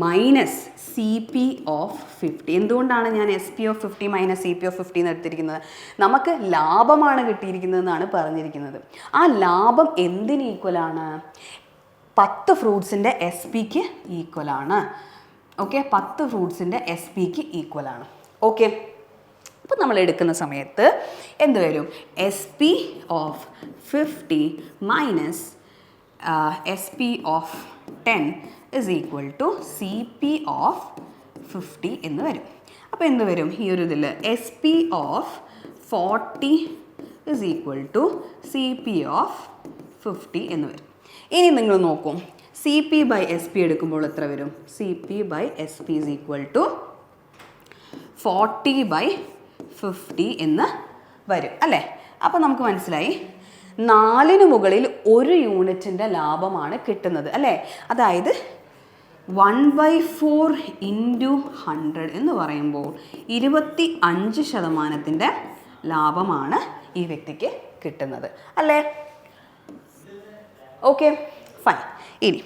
minus CP of 50. എന്തുകൊണ്ടാണ് ഞാൻ SP of 50 minus CP of 50 എന്ന് എടുത്തിരിക്കുന്നത്? നമുക്ക് ലാഭമാണ് കിട്ടിയിരിക്കുന്നതെന്നാണ് പറഞ്ഞിരിക്കുന്നത്. ആ ലാഭം എന്തിന് ഈക്വലാണ്? 10 ഫ്രൂട്ട്സിൻ്റെ SP ക്ക് ഈക്വലാണ്. ഓക്കെ, 10 ഫ്രൂട്ട്സിൻ്റെ SP ക്ക് ഈക്വലാണ്. ഓക്കെ, അപ്പോൾ നമ്മൾ എടുക്കുന്ന സമയത്ത് എന്ത് വരും? S P of 50 minus S P of 10 is equal to C P of 50 എന്ന് വരും. അപ്പോൾ എന്ത് വരും? ഈ ഒരു ഇതിൽ S P of 40 is equal to C P of 50 എന്ന് വരും. ഇനി നിങ്ങൾ നോക്കും, C P by S P എടുക്കുമ്പോൾ എത്ര വരും? C P by S P is equal to 40 by 50 എന്ന് വരും അല്ലേ? അപ്പോൾ നമുക്ക് മനസ്സിലായി 4 മുകളിൽ 1 യൂണിറ്റിൻ്റെ ലാഭമാണ് കിട്ടുന്നത് അല്ലേ? അതായത് 1/4 ഇൻറ്റു 100 എന്ന് പറയുമ്പോൾ 25% ലാഭമാണ് ഈ വ്യക്തിക്ക് കിട്ടുന്നത് അല്ലേ? Okay, fine. ഇനി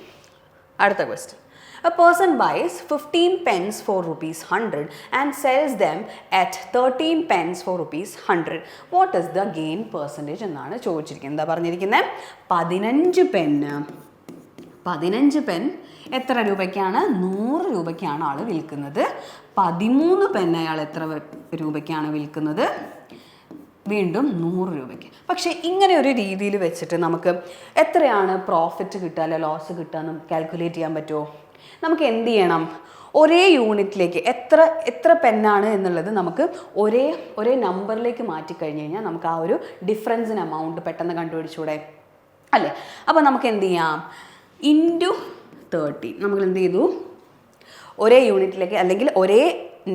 അടുത്ത question. A person buys 15 pens for ₹100 and sells them at 13 pens for ₹100. What is the gain percentage എന്നാണ് ചോദിച്ചിരിക്കുന്നത്. എന്താ പറഞ്ഞിരിക്കുന്നത്? 15 പെൻ എത്ര രൂപയ്ക്കാണ്? 100 രൂപയ്ക്കാണ് ആൾ വിൽക്കുന്നത്. 13 പെൻ അയാൾ എത്ര രൂപയ്ക്കാണ് വിൽക്കുന്നത്? വീണ്ടും 100 രൂപയ്ക്ക്. പക്ഷേ ഇങ്ങനെ ഒരു രീതിയിൽ വെച്ചിട്ട് നമുക്ക് എത്രയാണ് പ്രോഫിറ്റ് കിട്ടുക അല്ലെ ലോസ് കിട്ടുക എന്ന് കാൽക്കുലേറ്റ് ചെയ്യാൻ പറ്റുമോ? നമുക്ക് എന്ത് ചെയ്യണം? ഒരേ യൂണിറ്റിലേക്ക് എത്ര പെന്നാണ് എന്നുള്ളത് നമുക്ക് ഒരേ നമ്പറിലേക്ക് മാറ്റിക്കഴിഞ്ഞ് കഴിഞ്ഞാൽ നമുക്ക് ആ ഒരു ഡിഫറൻസിന് എമൗണ്ട് പെട്ടെന്ന് കണ്ടുപിടിച്ചൂടെ അല്ലേ? അപ്പോൾ നമുക്ക് എന്ത് ചെയ്യാം? ഇൻറ്റു 30 നമ്മൾ എന്ത് ചെയ്തു? ഒരേ യൂണിറ്റിലേക്ക് അല്ലെങ്കിൽ ഒരേ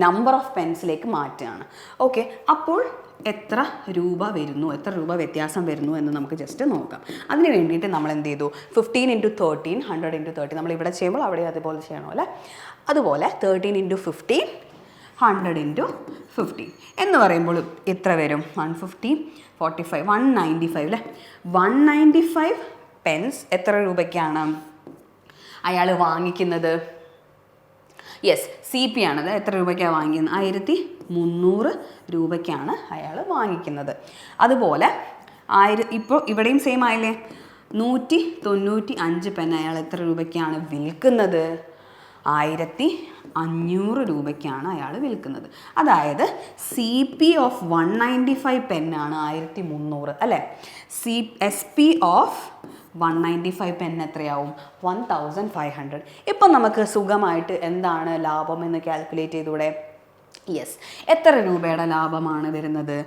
നമ്പർ ഓഫ് പെൻസിലേക്ക് മാറ്റുകയാണ്. ഓക്കെ, അപ്പോൾ എത്ര രൂപ വരുന്നു, എത്ര രൂപ വ്യത്യാസം വരുന്നു എന്ന് നമുക്ക് ജസ്റ്റ് നോക്കാം. അതിന് വേണ്ടിയിട്ട് നമ്മൾ എന്ത് ചെയ്തു? 15 × 13 100 × 30 നമ്മൾ ഇവിടെ ചെയ്യുമ്പോൾ അവിടെ അതുപോലെ ചെയ്യണം അല്ലേ? അതുപോലെ 13 × 15 100 × 15 എന്ന് പറയുമ്പോൾ എത്ര വരും? 150 45 195 അല്ലേ? 195 പെൻസ് എത്ര രൂപയ്ക്കാണ് അയാൾ വാങ്ങിക്കുന്നത്? യെസ്, സി പി ആണത്. എത്ര രൂപയ്ക്കാണ് വാങ്ങിക്കുന്നത്? 1300 രൂപയ്ക്കാണ് അയാൾ വാങ്ങിക്കുന്നത്. അതുപോലെ ഇപ്പോൾ ഇവിടെയും സെയിം ആയില്ലേ? 195 പെൻ അയാൾ എത്ര രൂപയ്ക്കാണ് വിൽക്കുന്നത്? 1500 രൂപയ്ക്കാണ് അയാൾ വിൽക്കുന്നത്. അതായത് സി പി ഓഫ് 195 പെന്നാണ് 1300 അല്ലേ? എസ് പി ഓഫ് 195 പെൻ എത്രയാവും? 1500. ഇപ്പം നമുക്ക് സുഖമായിട്ട് എന്താണ് ലാഭം എന്ന് കാൽക്കുലേറ്റ് ചെയ്തൂടെ? യെസ്, എത്ര രൂപയുടെ ലാഭമാണ് വരുന്നത്?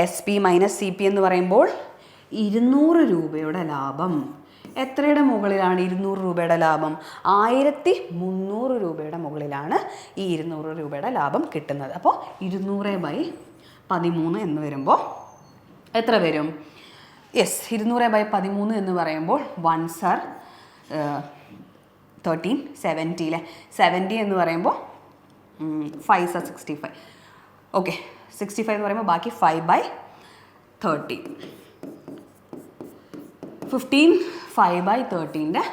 S P minus C P എന്ന് പറയുമ്പോൾ 200 രൂപയുടെ ലാഭം. എത്രയുടെ മുകളിലാണ് 200 രൂപയുടെ ലാഭം? 1300 രൂപയുടെ മുകളിലാണ് ഈ 200 രൂപയുടെ ലാഭം കിട്ടുന്നത്. അപ്പോൾ 200/13 എന്ന് വരുമ്പോൾ എത്ര വരും? യെസ്, 200/13 എന്ന് പറയുമ്പോൾ 1s are 13 70 അല്ലേ? 70 എന്ന് പറയുമ്പോൾ 5s are 65. ഓക്കെ, 65 എന്ന് പറയുമ്പോൾ ബാക്കി 5/30. 15 5/13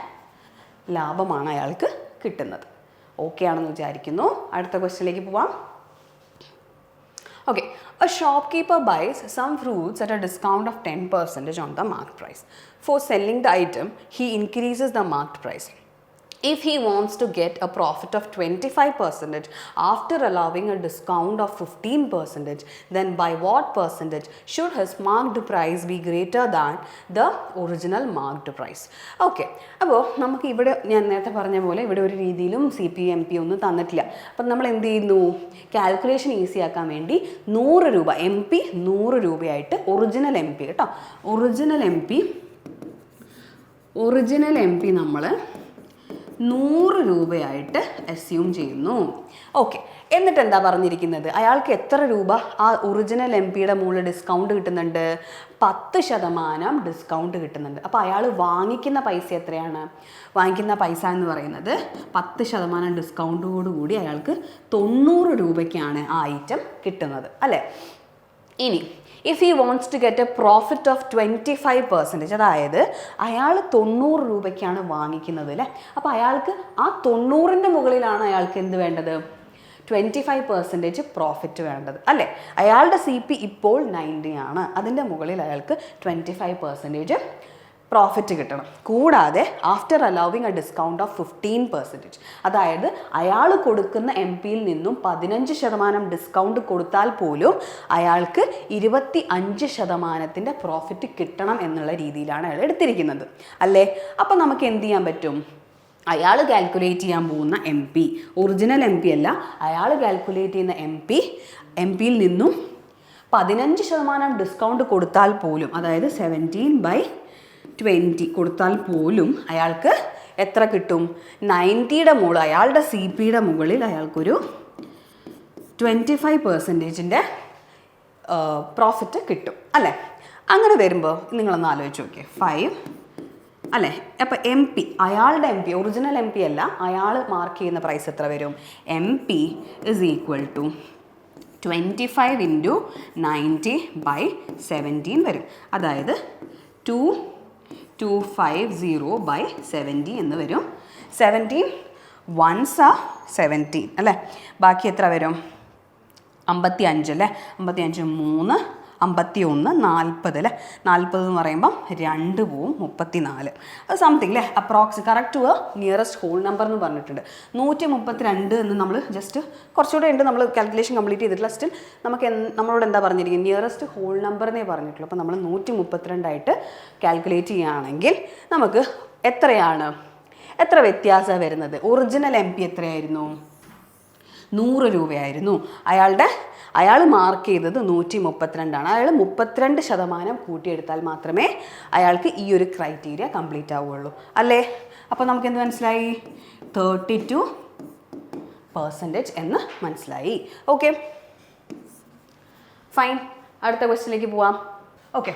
ലാഭമാണ് അയാൾക്ക് കിട്ടുന്നത്. ഓക്കെ ആണെന്ന് വിചാരിക്കുന്നു. അടുത്ത ക്വസ്റ്റ്യനിലേക്ക് പോവാം. Okay, a shopkeeper buys some fruits at a discount of 10% on the marked price. For selling the item, he increases the marked price. If he wants to get a profit of 25% after allowing a discount of 15%, then by what percentage should his marked price be greater than the original marked price? Okay, അപ്പോൾ നമുക്ക് ഇവിടെ ഞാൻ നേരത്തെ പറഞ്ഞ പോലെ ഇവിടെ ഒരു രീതിയിലും സി പി എം പി ഒന്നും തന്നിട്ടില്ല. അപ്പം നമ്മൾ എന്ത് ചെയ്യുന്നു? കാൽക്കുലേഷൻ ഈസി ആക്കാൻ വേണ്ടി 100 രൂപ എം പി 100 രൂപയായിട്ട് ഒറിജിനൽ എം പി കേട്ടോ, ഒറിജിനൽ എം പി നമ്മൾ 100 രൂപയായിട്ട് അസ്യൂം ചെയ്യുന്നു. ഓക്കെ, എന്നിട്ട് എന്താ പറഞ്ഞിരിക്കുന്നത്? അയാൾക്ക് എത്ര രൂപ ആ ഒറിജിനൽ എം പിയുടെ മുകളിൽ ഡിസ്കൗണ്ട് കിട്ടുന്നുണ്ട്? 10% ഡിസ്കൗണ്ട് കിട്ടുന്നുണ്ട്. അപ്പോൾ അയാൾ വാങ്ങിക്കുന്ന പൈസ എത്രയാണ്? വാങ്ങിക്കുന്ന പൈസ എന്ന് പറയുന്നത് 10% ഡിസ്കൗണ്ടോടുകൂടി അയാൾക്ക് 90 രൂപയ്ക്കാണ് ആ ഐറ്റം കിട്ടുന്നത് അല്ലേ? ഇനി if he wants to get a profit of 25%, അതായത് അയാൾ 90 രൂപയ്ക്കാണ് വാങ്ങിക്കുന്നത് അല്ലേ? അപ്പോൾ അയാൾക്ക് ആ 90ൻ്റെ മുകളിലാണ് അയാൾക്ക് എന്ത് വേണ്ടത്? 25% പ്രോഫിറ്റ് വേണ്ടത് അല്ലേ? അയാളുടെ സി പി ഇപ്പോൾ 90 ആണ്, അതിൻ്റെ മുകളിൽ അയാൾക്ക് 25% പ്രോഫിറ്റ് കിട്ടണം. കൂടാതെ after allowing a discount of 15%, അതായത് അയാൾ കൊടുക്കുന്ന എം പിയിൽ നിന്നും 15% ഡിസ്കൗണ്ട് കൊടുത്താൽ പോലും അയാൾക്ക് 25% പ്രോഫിറ്റ് കിട്ടണം എന്നുള്ള രീതിയിലാണ് അയാൾ എടുത്തിരിക്കുന്നത് അല്ലേ. അപ്പം നമുക്ക് എന്ത് ചെയ്യാൻ പറ്റും? അയാൾ കാൽക്കുലേറ്റ് ചെയ്യാൻ പോകുന്ന M P, original M P അല്ല, അയാൾ കാൽക്കുലേറ്റ് ചെയ്യുന്ന എം പിയിൽ നിന്നും 15% ഡിസ്കൗണ്ട് കൊടുത്താൽ പോലും, അതായത് 17/20 കൊടുത്താൽ പോലും അയാൾക്ക് എത്ര കിട്ടും? 90യുടെ മുകളിൽ, അയാളുടെ സി പിയുടെ മുകളിൽ അയാൾക്കൊരു 25% പ്രോഫിറ്റ് കിട്ടും അല്ലേ. അങ്ങനെ വരുമ്പോൾ നിങ്ങളൊന്ന് ആലോചിച്ച് നോക്കിയേ. 5 അല്ലേ. അപ്പോൾ എം പി, അയാളുടെ M P, original M P അല്ല, അയാൾ മാർക്ക് ചെയ്യുന്ന പ്രൈസ് എത്ര വരും? M P is equal to 25 × 90/17 വരും. അതായത് 2250/70 എന്ന് വരും. 17 1s are 17 അല്ലേ. ബാക്കി എത്ര വരും? 55 അല്ലേ. 55 3 51 40 അല്ലേ. 40 എന്ന് പറയുമ്പം 2 പോവും, 34. അത് സംതിങ് അല്ലേ. Correct to nearest whole number എന്ന് പറഞ്ഞിട്ടുണ്ട്. 132 എന്ന് നമ്മൾ ജസ്റ്റ് കുറച്ചുകൂടെ ഉണ്ട്, നമ്മൾ കാൽക്കുലേഷൻ കംപ്ലീറ്റ് ചെയ്തിട്ടില്ല. സ്റ്റിൽ നമ്മളോട് എന്താ പറഞ്ഞിരിക്കുന്നത്? നിയറസ്റ്റ് ഹോൾ നമ്പർ എന്നേ പറഞ്ഞിട്ടുള്ളൂ. അപ്പോൾ നമ്മൾ 132 കാൽക്കുലേറ്റ് ചെയ്യുകയാണെങ്കിൽ നമുക്ക് എത്ര വ്യത്യാസമാണ് വരുന്നത്? ഒറിജിനൽ എം പി എത്രയായിരുന്നു? 100 രൂപയായിരുന്നു. അയാൾ മാർക്ക് ചെയ്തത് 132. അയാൾ 32% കൂട്ടിയെടുത്താൽ മാത്രമേ അയാൾക്ക് ഈ ഒരു ക്രൈറ്റീരിയ കംപ്ലീറ്റ് ആവുകയുള്ളൂ അല്ലേ. അപ്പോൾ നമുക്ക് എന്ത് മനസ്സിലായി? 32% എന്ന് മനസ്സിലായി. Okay, fine. അടുത്ത ക്വസ്റ്റ്യനിലേക്ക് പോവാം. ഓക്കെ,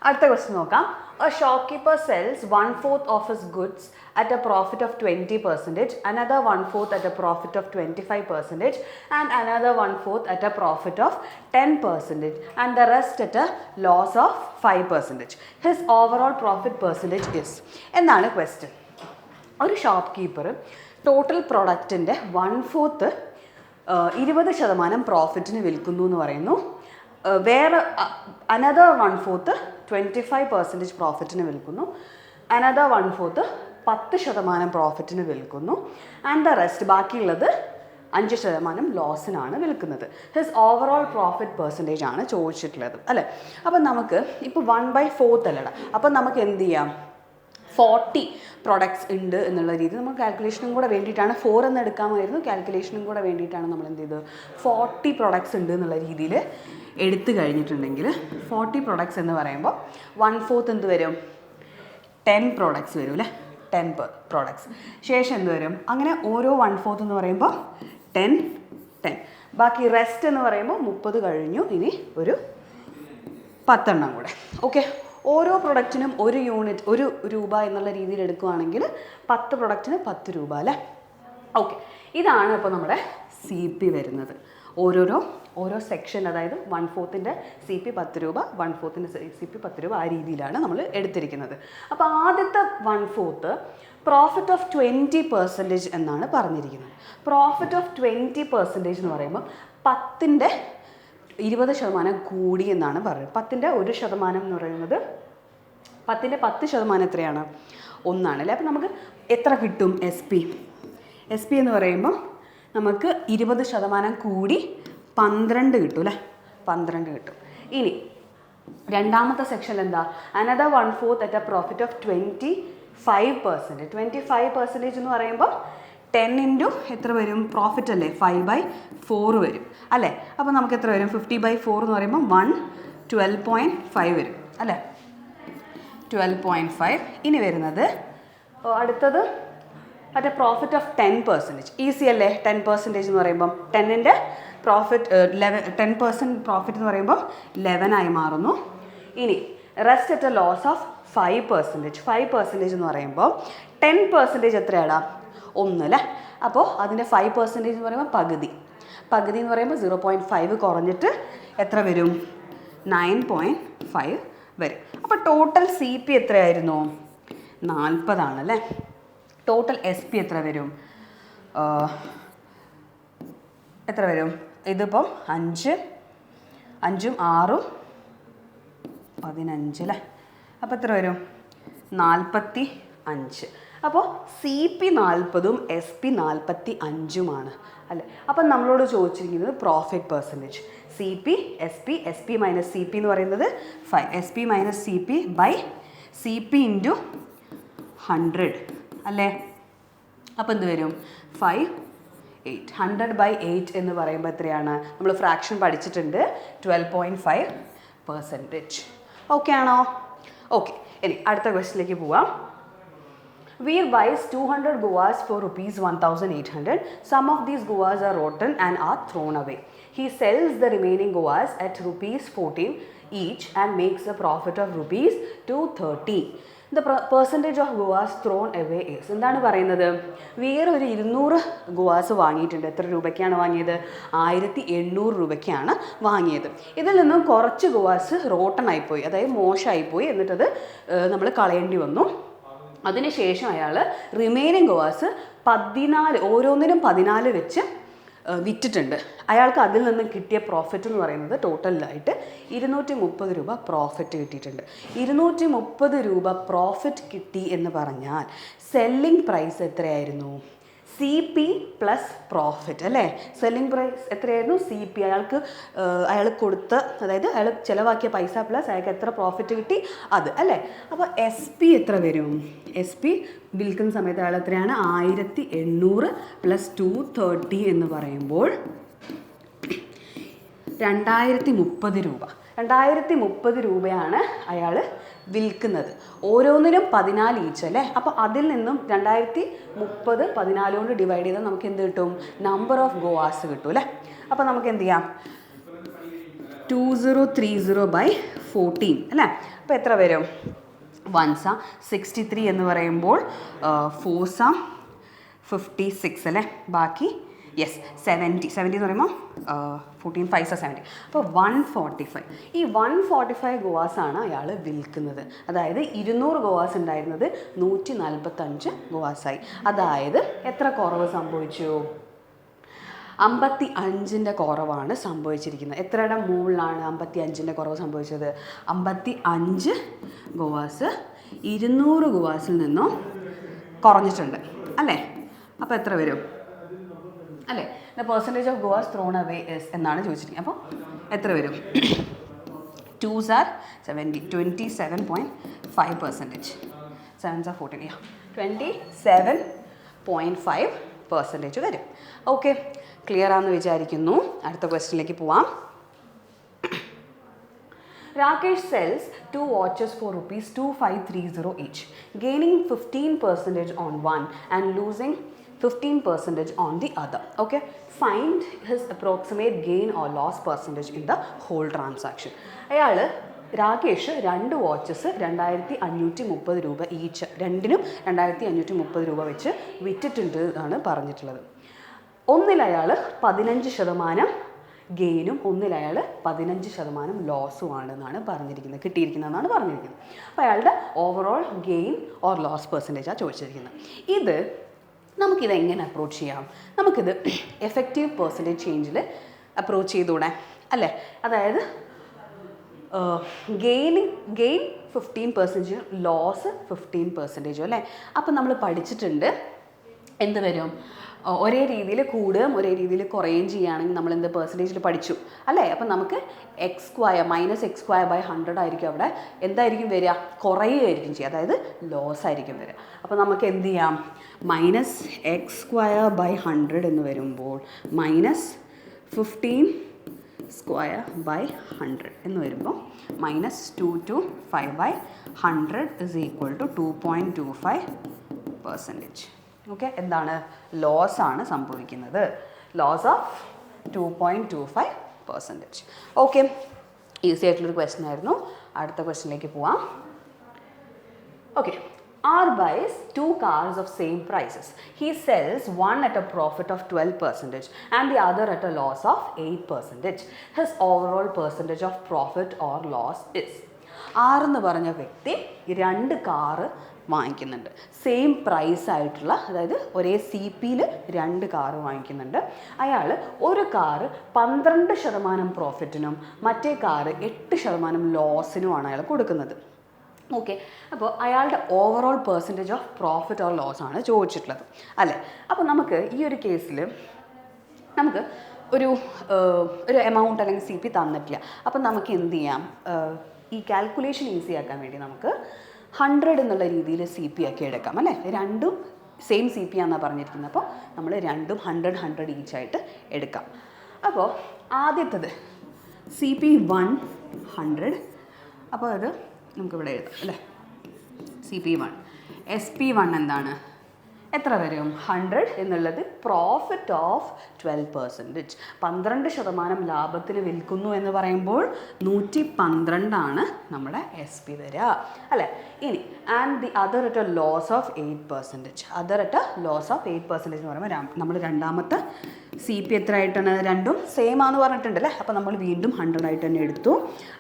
അടുത്ത ക്വസ്റ്റ്യൻ നോക്കാം. A shopkeeper sells 1/4 of his goods at a profit of 20%, another 1/4 at a profit of 25%, and another 1/4 at a profit of 10%, and the rest at a loss of 5%. His overall profit percentage is എന്നാണ് question. ഒരു shop keeper total പ്രൊഡക്റ്റിൻ്റെ 1/4 20% പ്രോഫിറ്റിന് വിൽക്കുന്നു എന്ന് പറയുന്നു. വേറെ another 1/4 25% പ്രോഫിറ്റിന് വിൽക്കുന്നു. Another 1/4 10% പ്രോഫിറ്റിന് വിൽക്കുന്നു. And the rest, ബാക്കിയുള്ളത് 5% ലോസിനാണ് വിൽക്കുന്നത്. ഹിസ് ഓവറോൾ പ്രോഫിറ്റ് പെർസെൻറ്റേജ് ആണ് ചോദിച്ചിട്ടുള്ളത് അല്ലേ. അപ്പം നമുക്ക് ഇപ്പോൾ 1/4 അല്ലടാ. അപ്പം നമുക്ക് എന്ത് ചെയ്യാം? 40 പ്രൊഡക്ട്സ് ഉണ്ട് എന്നുള്ള രീതിയിൽ നമ്മൾ കാൽക്കുലേഷനും കൂടെ വേണ്ടിയിട്ടാണ് 4 എന്ന് എടുക്കാമായിരുന്നു. കാൽക്കുലേഷനും കൂടെ വേണ്ടിയിട്ടാണ് നമ്മൾ എന്ത് ചെയ്തത്? 40 പ്രൊഡക്ട്സ് ഉണ്ട് എന്നുള്ള രീതിയിൽ എടുത്തു കഴിഞ്ഞിട്ടുണ്ടെങ്കിൽ 40 പ്രൊഡക്ട്സ് എന്ന് പറയുമ്പോൾ 1/4 എന്ത് വരും? 10 പ്രോഡക്ട്സ് വരും അല്ലേ. 10 പ്രോഡക്ട്സ് ശേഷം എന്ത് വരും? അങ്ങനെ ഓരോ 1/4 എന്ന് പറയുമ്പോൾ 10 10. ബാക്കി റെസ്റ്റ് എന്ന് പറയുമ്പോൾ 30 കഴിഞ്ഞു. ഇനി ഒരു 10 കൂടെ. ഓക്കെ, ഓരോ പ്രൊഡക്റ്റിനും 1 യൂണിറ്റ് 1 രൂപ എന്നുള്ള രീതിയിൽ എടുക്കുകയാണെങ്കിൽ 10 പ്രൊഡക്റ്റിന് 10 രൂപ അല്ലേ. ഓക്കെ, ഇതാണ് ഇപ്പോൾ നമ്മുടെ സി പി വരുന്നത്. ഓരോ സെക്ഷൻ, അതായത് 1/4 സി പി 10 രൂപ, 1/4 സി പി 10 രൂപ, ആ രീതിയിലാണ് നമ്മൾ എടുത്തിരിക്കുന്നത്. അപ്പോൾ ആദ്യത്തെ 1/4 പ്രോഫിറ്റ് ഓഫ് 20% എന്നാണ് പറഞ്ഞിരിക്കുന്നത്. പ്രോഫിറ്റ് ഓഫ് 20% എന്ന് പറയുമ്പോൾ 10ൻ്റെ 20% കൂടി എന്നാണ് പറയുന്നത്. 10ൻ്റെ 1% എന്ന് പറയുന്നത് 10ൻ്റെ 10% എത്രയാണ്? 1 അല്ലേ. അപ്പോൾ നമുക്ക് എത്ര കിട്ടും? എസ് പി എന്ന് പറയുമ്പോൾ നമുക്ക് 20% കൂടി 12 കിട്ടും അല്ലേ. 12 കിട്ടും. ഇനി രണ്ടാമത്തെ സെക്ഷൻ എന്താ? Another 1/4 at A profit of 25%. 25% എന്ന് പറയുമ്പോൾ 10 ഇൻറ്റു എത്ര വരും? പ്രോഫിറ്റ് അല്ലേ, 5/4 വരും അല്ലേ. അപ്പോൾ നമുക്ക് എത്ര വരും? 50/4 എന്ന് പറയുമ്പോൾ 12.5 വരും അല്ലേ. 12.5. ഇനി വരുന്നത് അടുത്തത് at A profit of 10%. Easy അല്ലേ. 10% എന്ന് പറയുമ്പം 10ൻ്റെ പ്രോഫിറ്റ് 10% പ്രോഫിറ്റ് എന്ന് പറയുമ്പോൾ 11 ആയി മാറുന്നു. ഇനി rest at a loss of 5%. 5% എന്ന് പറയുമ്പോൾ 10% എത്രയാടാ? 1 അല്ലേ. അപ്പോൾ അതിൻ്റെ 5% എന്ന് പറയുമ്പോൾ പകുതി എന്ന് പറയുമ്പോൾ 0.5 കുറഞ്ഞിട്ട് എത്ര വരും? 9.5 വരും. അപ്പോൾ ടോട്ടൽ സി പി എത്രയായിരുന്നു? 40 ആണല്ലേ. ടോട്ടൽ എസ് പി എത്ര വരും? എത്ര വരും? ഇതിപ്പം 5 5 6 15 അല്ലേ. അപ്പോൾ എത്ര വരും? 45. അപ്പോൾ സി പി 40ഉം എസ് പി 45ഉമാണ് അല്ലേ. അപ്പം നമ്മളോട് ചോദിച്ചിരിക്കുന്നത് profit percentage. C P S P minus C P എന്ന് പറയുന്നത് 5, S P minus C P by C P into 100 അല്ലേ. അപ്പോൾ എന്ത് വരും? 5, 8. 100/8 എന്ന് പറയുമ്പോൾ എത്രയാണ്? നമ്മൾ ഫ്രാക്ഷൻ പഠിച്ചിട്ടുണ്ട്, 12.5%. ഓക്കെ ആണോ? ഓക്കെ, ഇനി അടുത്ത ക്വസ്റ്റിലേക്ക് പോവാം. Veer buys 200 guavas for rupees 1,800. Some of these guavas are rotten and are thrown away. He sells the remaining guavas at rupees 14 each and makes a profit of rupees 230. The percentage of guavas thrown away is. എന്താണ് പറയുന്നത്? വീർ ഒരു 200 ഗുവാസ് വാങ്ങിയിട്ടുണ്ട്. എത്ര രൂപയ്ക്കാണ് വാങ്ങിയത്? 1800 രൂപയ്ക്കാണ് വാങ്ങിയത്. ഇതിൽ നിന്നും കുറച്ച് ഗുവാസ് റോട്ടൺ ആയിപ്പോയി, അതായത് മോശമായിപ്പോയി, എന്നിട്ടത് നമ്മൾ കളയേണ്ടി വന്നു. അതിനുശേഷം അയാൾ റിമൈനിങ് ഗുവാസ് 14, ഓരോന്നിനും 14 വെച്ച് വിറ്റിട്ടുണ്ട്. അയാൾക്ക് അതിൽ നിന്ന് കിട്ടിയ പ്രോഫിറ്റ് എന്ന് പറയുന്നത് ടോട്ടലായിട്ട് 230 രൂപ പ്രോഫിറ്റ് കിട്ടിയിട്ടുണ്ട്. 230 രൂപ പ്രോഫിറ്റ് കിട്ടി എന്ന് പറഞ്ഞാൽ സെല്ലിംഗ് പ്രൈസ് എത്രയായിരുന്നു? സി പി പ്ലസ് പ്രോഫിറ്റ് അല്ലേ. സെല്ലിംഗ് പ്രൈസ് എത്രയായിരുന്നു? C P. അയാൾ കൊടുത്ത, അതായത് അയാൾ ചിലവാക്കിയ പൈസ പ്ലസ് അയാൾക്ക് എത്ര പ്രോഫിറ്റ് കിട്ടി അത് അല്ലേ. അപ്പോൾ എസ് പി എത്ര വരും? എസ് പി വിൽക്കുന്ന സമയത്ത് അയാൾ എത്രയാണ്? 1800 പ്ലസ് 230 എന്ന് പറയുമ്പോൾ 2030 രൂപ. 2030 രൂപയാണ് അയാൾ വിൽക്കുന്നത്. ഓരോന്നിനും 14 ഈച്ച് അല്ലേ. അപ്പോൾ അതിൽ നിന്നും 2030 14 കൊണ്ട് ഡിവൈഡ് ചെയ്താൽ നമുക്ക് എന്ത് കിട്ടും? നമ്പർ ഓഫ് ഗോവാസ് കിട്ടും അല്ലേ. അപ്പോൾ നമുക്ക് എന്ത് ചെയ്യാം? 2030/14 അല്ലേ. അപ്പോൾ എത്ര വരും? 1 63 എന്ന് പറയുമ്പോൾ 4 56 അല്ലേ. ബാക്കി 70 എന്ന് പറയുമ്പോൾ 14 5 70. അപ്പോൾ 145. ഈ 145 ഗോവാസാണ് അയാൾ വിൽക്കുന്നത്. അതായത് 200 ഗോവാസ് ഉണ്ടായിരുന്നത് 145 ഗോവാസായി. അതായത് എത്ര കുറവ് സംഭവിച്ചു? 55ൻ്റെ കുറവാണ് സംഭവിച്ചിരിക്കുന്നത്. എത്രയുടെ മുകളിലാണ് 55ൻ്റെ കുറവ് സംഭവിച്ചത്? 55 ഗോവാസ് 200 ഗോവാസിൽ നിന്നും കുറഞ്ഞിട്ടുണ്ട് അല്ലേ. അപ്പോൾ എത്ര വരും അല്ലേ? The percentage of guavas thrown away is എന്നാണ് ചോദിച്ചിരിക്കുന്നത്. അപ്പോൾ എത്ര വരും? 2s are 70, 27.5%. 7s are 14, 27.5% വരും. ഓക്കെ, ക്ലിയർ ആണെന്ന് വിചാരിക്കുന്നു. അടുത്ത ക്വസ്റ്റ്യനിലേക്ക് പോവാം. Rakesh sells 2 watches for rupees 2530 each, gaining 15% on one and losing 15% on the other. Okay, find his approximate gain or loss percentage in the whole transaction. അയാൾ Rakesh 2 watches 2530 രൂപ each, രണ്ടിനും 2530 രൂപ വെച്ച് വിറ്റിട്ടുണ്ട് എന്നാണ് പറഞ്ഞിട്ടുള്ളത്. ഒന്നിൽ അയാൾ 15% ഗെയിനും ഒന്നിൽ അയാൾ 15% ലോസുമാണ് എന്നാണ് പറഞ്ഞിരിക്കുന്നത്, കിട്ടിയിരിക്കുന്നതെന്നാണ് പറഞ്ഞിരിക്കുന്നത്. അപ്പോൾ അയാളുടെ ഓവറോൾ ഗെയിൻ ഓർ ലോസ് പെർസെൻറ്റേജാണ് ചോദിച്ചിരിക്കുന്നത്. നമുക്കിത് എങ്ങനെ അപ്രോച്ച് ചെയ്യാം? നമുക്കിത് എഫക്റ്റീവ് പെർസെൻറ്റേജ് ചേഞ്ചിൽ അപ്രോച്ച് ചെയ്തുകൂടെ അല്ലേ. അതായത് ഗെയിൻ 15%, ലോസ് 15% അല്ലേ. അപ്പം നമ്മൾ പഠിച്ചിട്ടുണ്ട് എന്ത് വരും? ഒരേ രീതിയിൽ കൂടുകയും ഒരേ രീതിയിൽ കുറയുകയും ചെയ്യുകയാണെങ്കിൽ നമ്മൾ എന്ത് പെർസെൻറ്റേജിൽ പഠിച്ചു അല്ലേ. അപ്പം നമുക്ക് -x²/100 ആയിരിക്കും അവിടെ എന്തായിരിക്കും വരിക? കുറയുകയായിരിക്കും ചെയ്യുക, അതായത് ലോസ് ആയിരിക്കും വരിക. അപ്പോൾ നമുക്ക് എന്ത് ചെയ്യാം? -x²/100 എന്ന് വരുമ്പോൾ -15² എന്ന് വരുമ്പോൾ -225/100 = 2.25%. ഓക്കെ, എന്താണ്? ലോസ് ആണ് സംഭവിക്കുന്നത്. Loss of 2.25%. ഓക്കെ, ഈസി ആയിട്ടുള്ളൊരു ക്വസ്റ്റ്യൻ ആയിരുന്നു. അടുത്ത ക്വസ്റ്റ്യനിലേക്ക് പോവാം. Okay, R buys 2 cars of same prices. He sells one at a profit of 12% and the other at a loss of 8%. His overall percentage of profit or loss is. R എന്ന് പറഞ്ഞ വ്യക്തി 2 car വാങ്ങിക്കുന്നുണ്ട്, same price ആയിട്ടുള്ള, അതായത് ഒരേ C പിയിൽ 2 car വാങ്ങിക്കുന്നുണ്ട്. അയാൾ ഒരു car 12% പ്രോഫിറ്റിനും മറ്റേ കാറ് 8% ലോസിനുമാണ് അയാൾ കൊടുക്കുന്നത്. ഓക്കെ, അപ്പോൾ അയാളുടെ overall percentage of profit or loss ആണ് ചോദിച്ചിട്ടുള്ളത് അല്ലേ. അപ്പോൾ നമുക്ക് ഈ ഒരു കേസിൽ നമുക്ക് ഒരു എമൗണ്ട് അല്ലെങ്കിൽ സി പി തന്നിട്ടില്ല. അപ്പം നമുക്ക് എന്ത് ചെയ്യാം, ഈ കാൽക്കുലേഷൻ ഈസി ആക്കാൻ വേണ്ടി നമുക്ക് 100 എന്നുള്ള രീതിയിൽ സി പി ആക്കി എടുക്കാം അല്ലേ. രണ്ടും സെയിം സി പി ആണെന്നാണ് പറഞ്ഞിരിക്കുന്നത്. അപ്പോൾ നമ്മൾ രണ്ടും 100 ഈച്ചായിട്ട് എടുക്കാം. അപ്പോൾ ആദ്യത്തത് സി പി 100, അപ്പോൾ അത് നമുക്കിവിടെ എഴുതാം അല്ലേ. സി പി 1, എസ് പി 1 എന്താണ്, എത്ര വരും, 100 എന്നുള്ളത് പ്രോഫിറ്റ് ഓഫ് 12%. 12% ലാഭത്തിന് വിൽക്കുന്നു എന്ന് പറയുമ്പോൾ 112 നമ്മുടെ എസ് പി തരിക അല്ലേ. ഇനി and the other at a loss of 8%. Other at a loss of 8% എന്ന് പറയുമ്പോൾ നമ്മൾ രണ്ടാമത്തെ സി പി എത്ര ആയിട്ടാണ്, രണ്ടും സെയിം ആണെന്ന് പറഞ്ഞിട്ടുണ്ട് അല്ലേ. അപ്പോൾ നമ്മൾ വീണ്ടും 100 ആയിട്ട് തന്നെ എടുത്തു.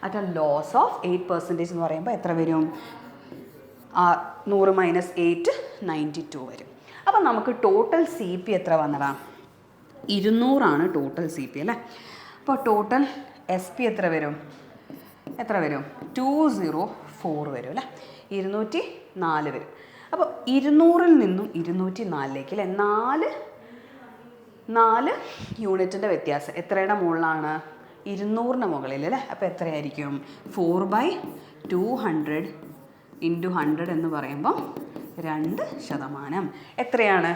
അറ്റ് എ ലോസ് ഓഫ് 8% എന്ന് പറയുമ്പോൾ എത്ര വരും, 100 മൈനസ് 8 92 വരും. അപ്പം നമുക്ക് ടോട്ടൽ സി പി എത്ര വന്നടാ, 200 ടോട്ടൽ സി പി അല്ലേ. അപ്പോൾ ടോട്ടൽ എസ് പി എത്ര വരും, 204 വരും അല്ലേ, 204 വരും. അപ്പോൾ 200-ൽ നിന്നും 204-ലേക്ക് അല്ലേ, 4 യൂണിറ്റിൻ്റെ വ്യത്യാസം എത്രയുടെ മുകളിലാണ്, 200-ന് മുകളിൽ അല്ലേ. അപ്പോൾ എത്രയായിരിക്കും, 4/200 × 100 എന്ന് പറയുമ്പോൾ 2%. എത്രയാണ്,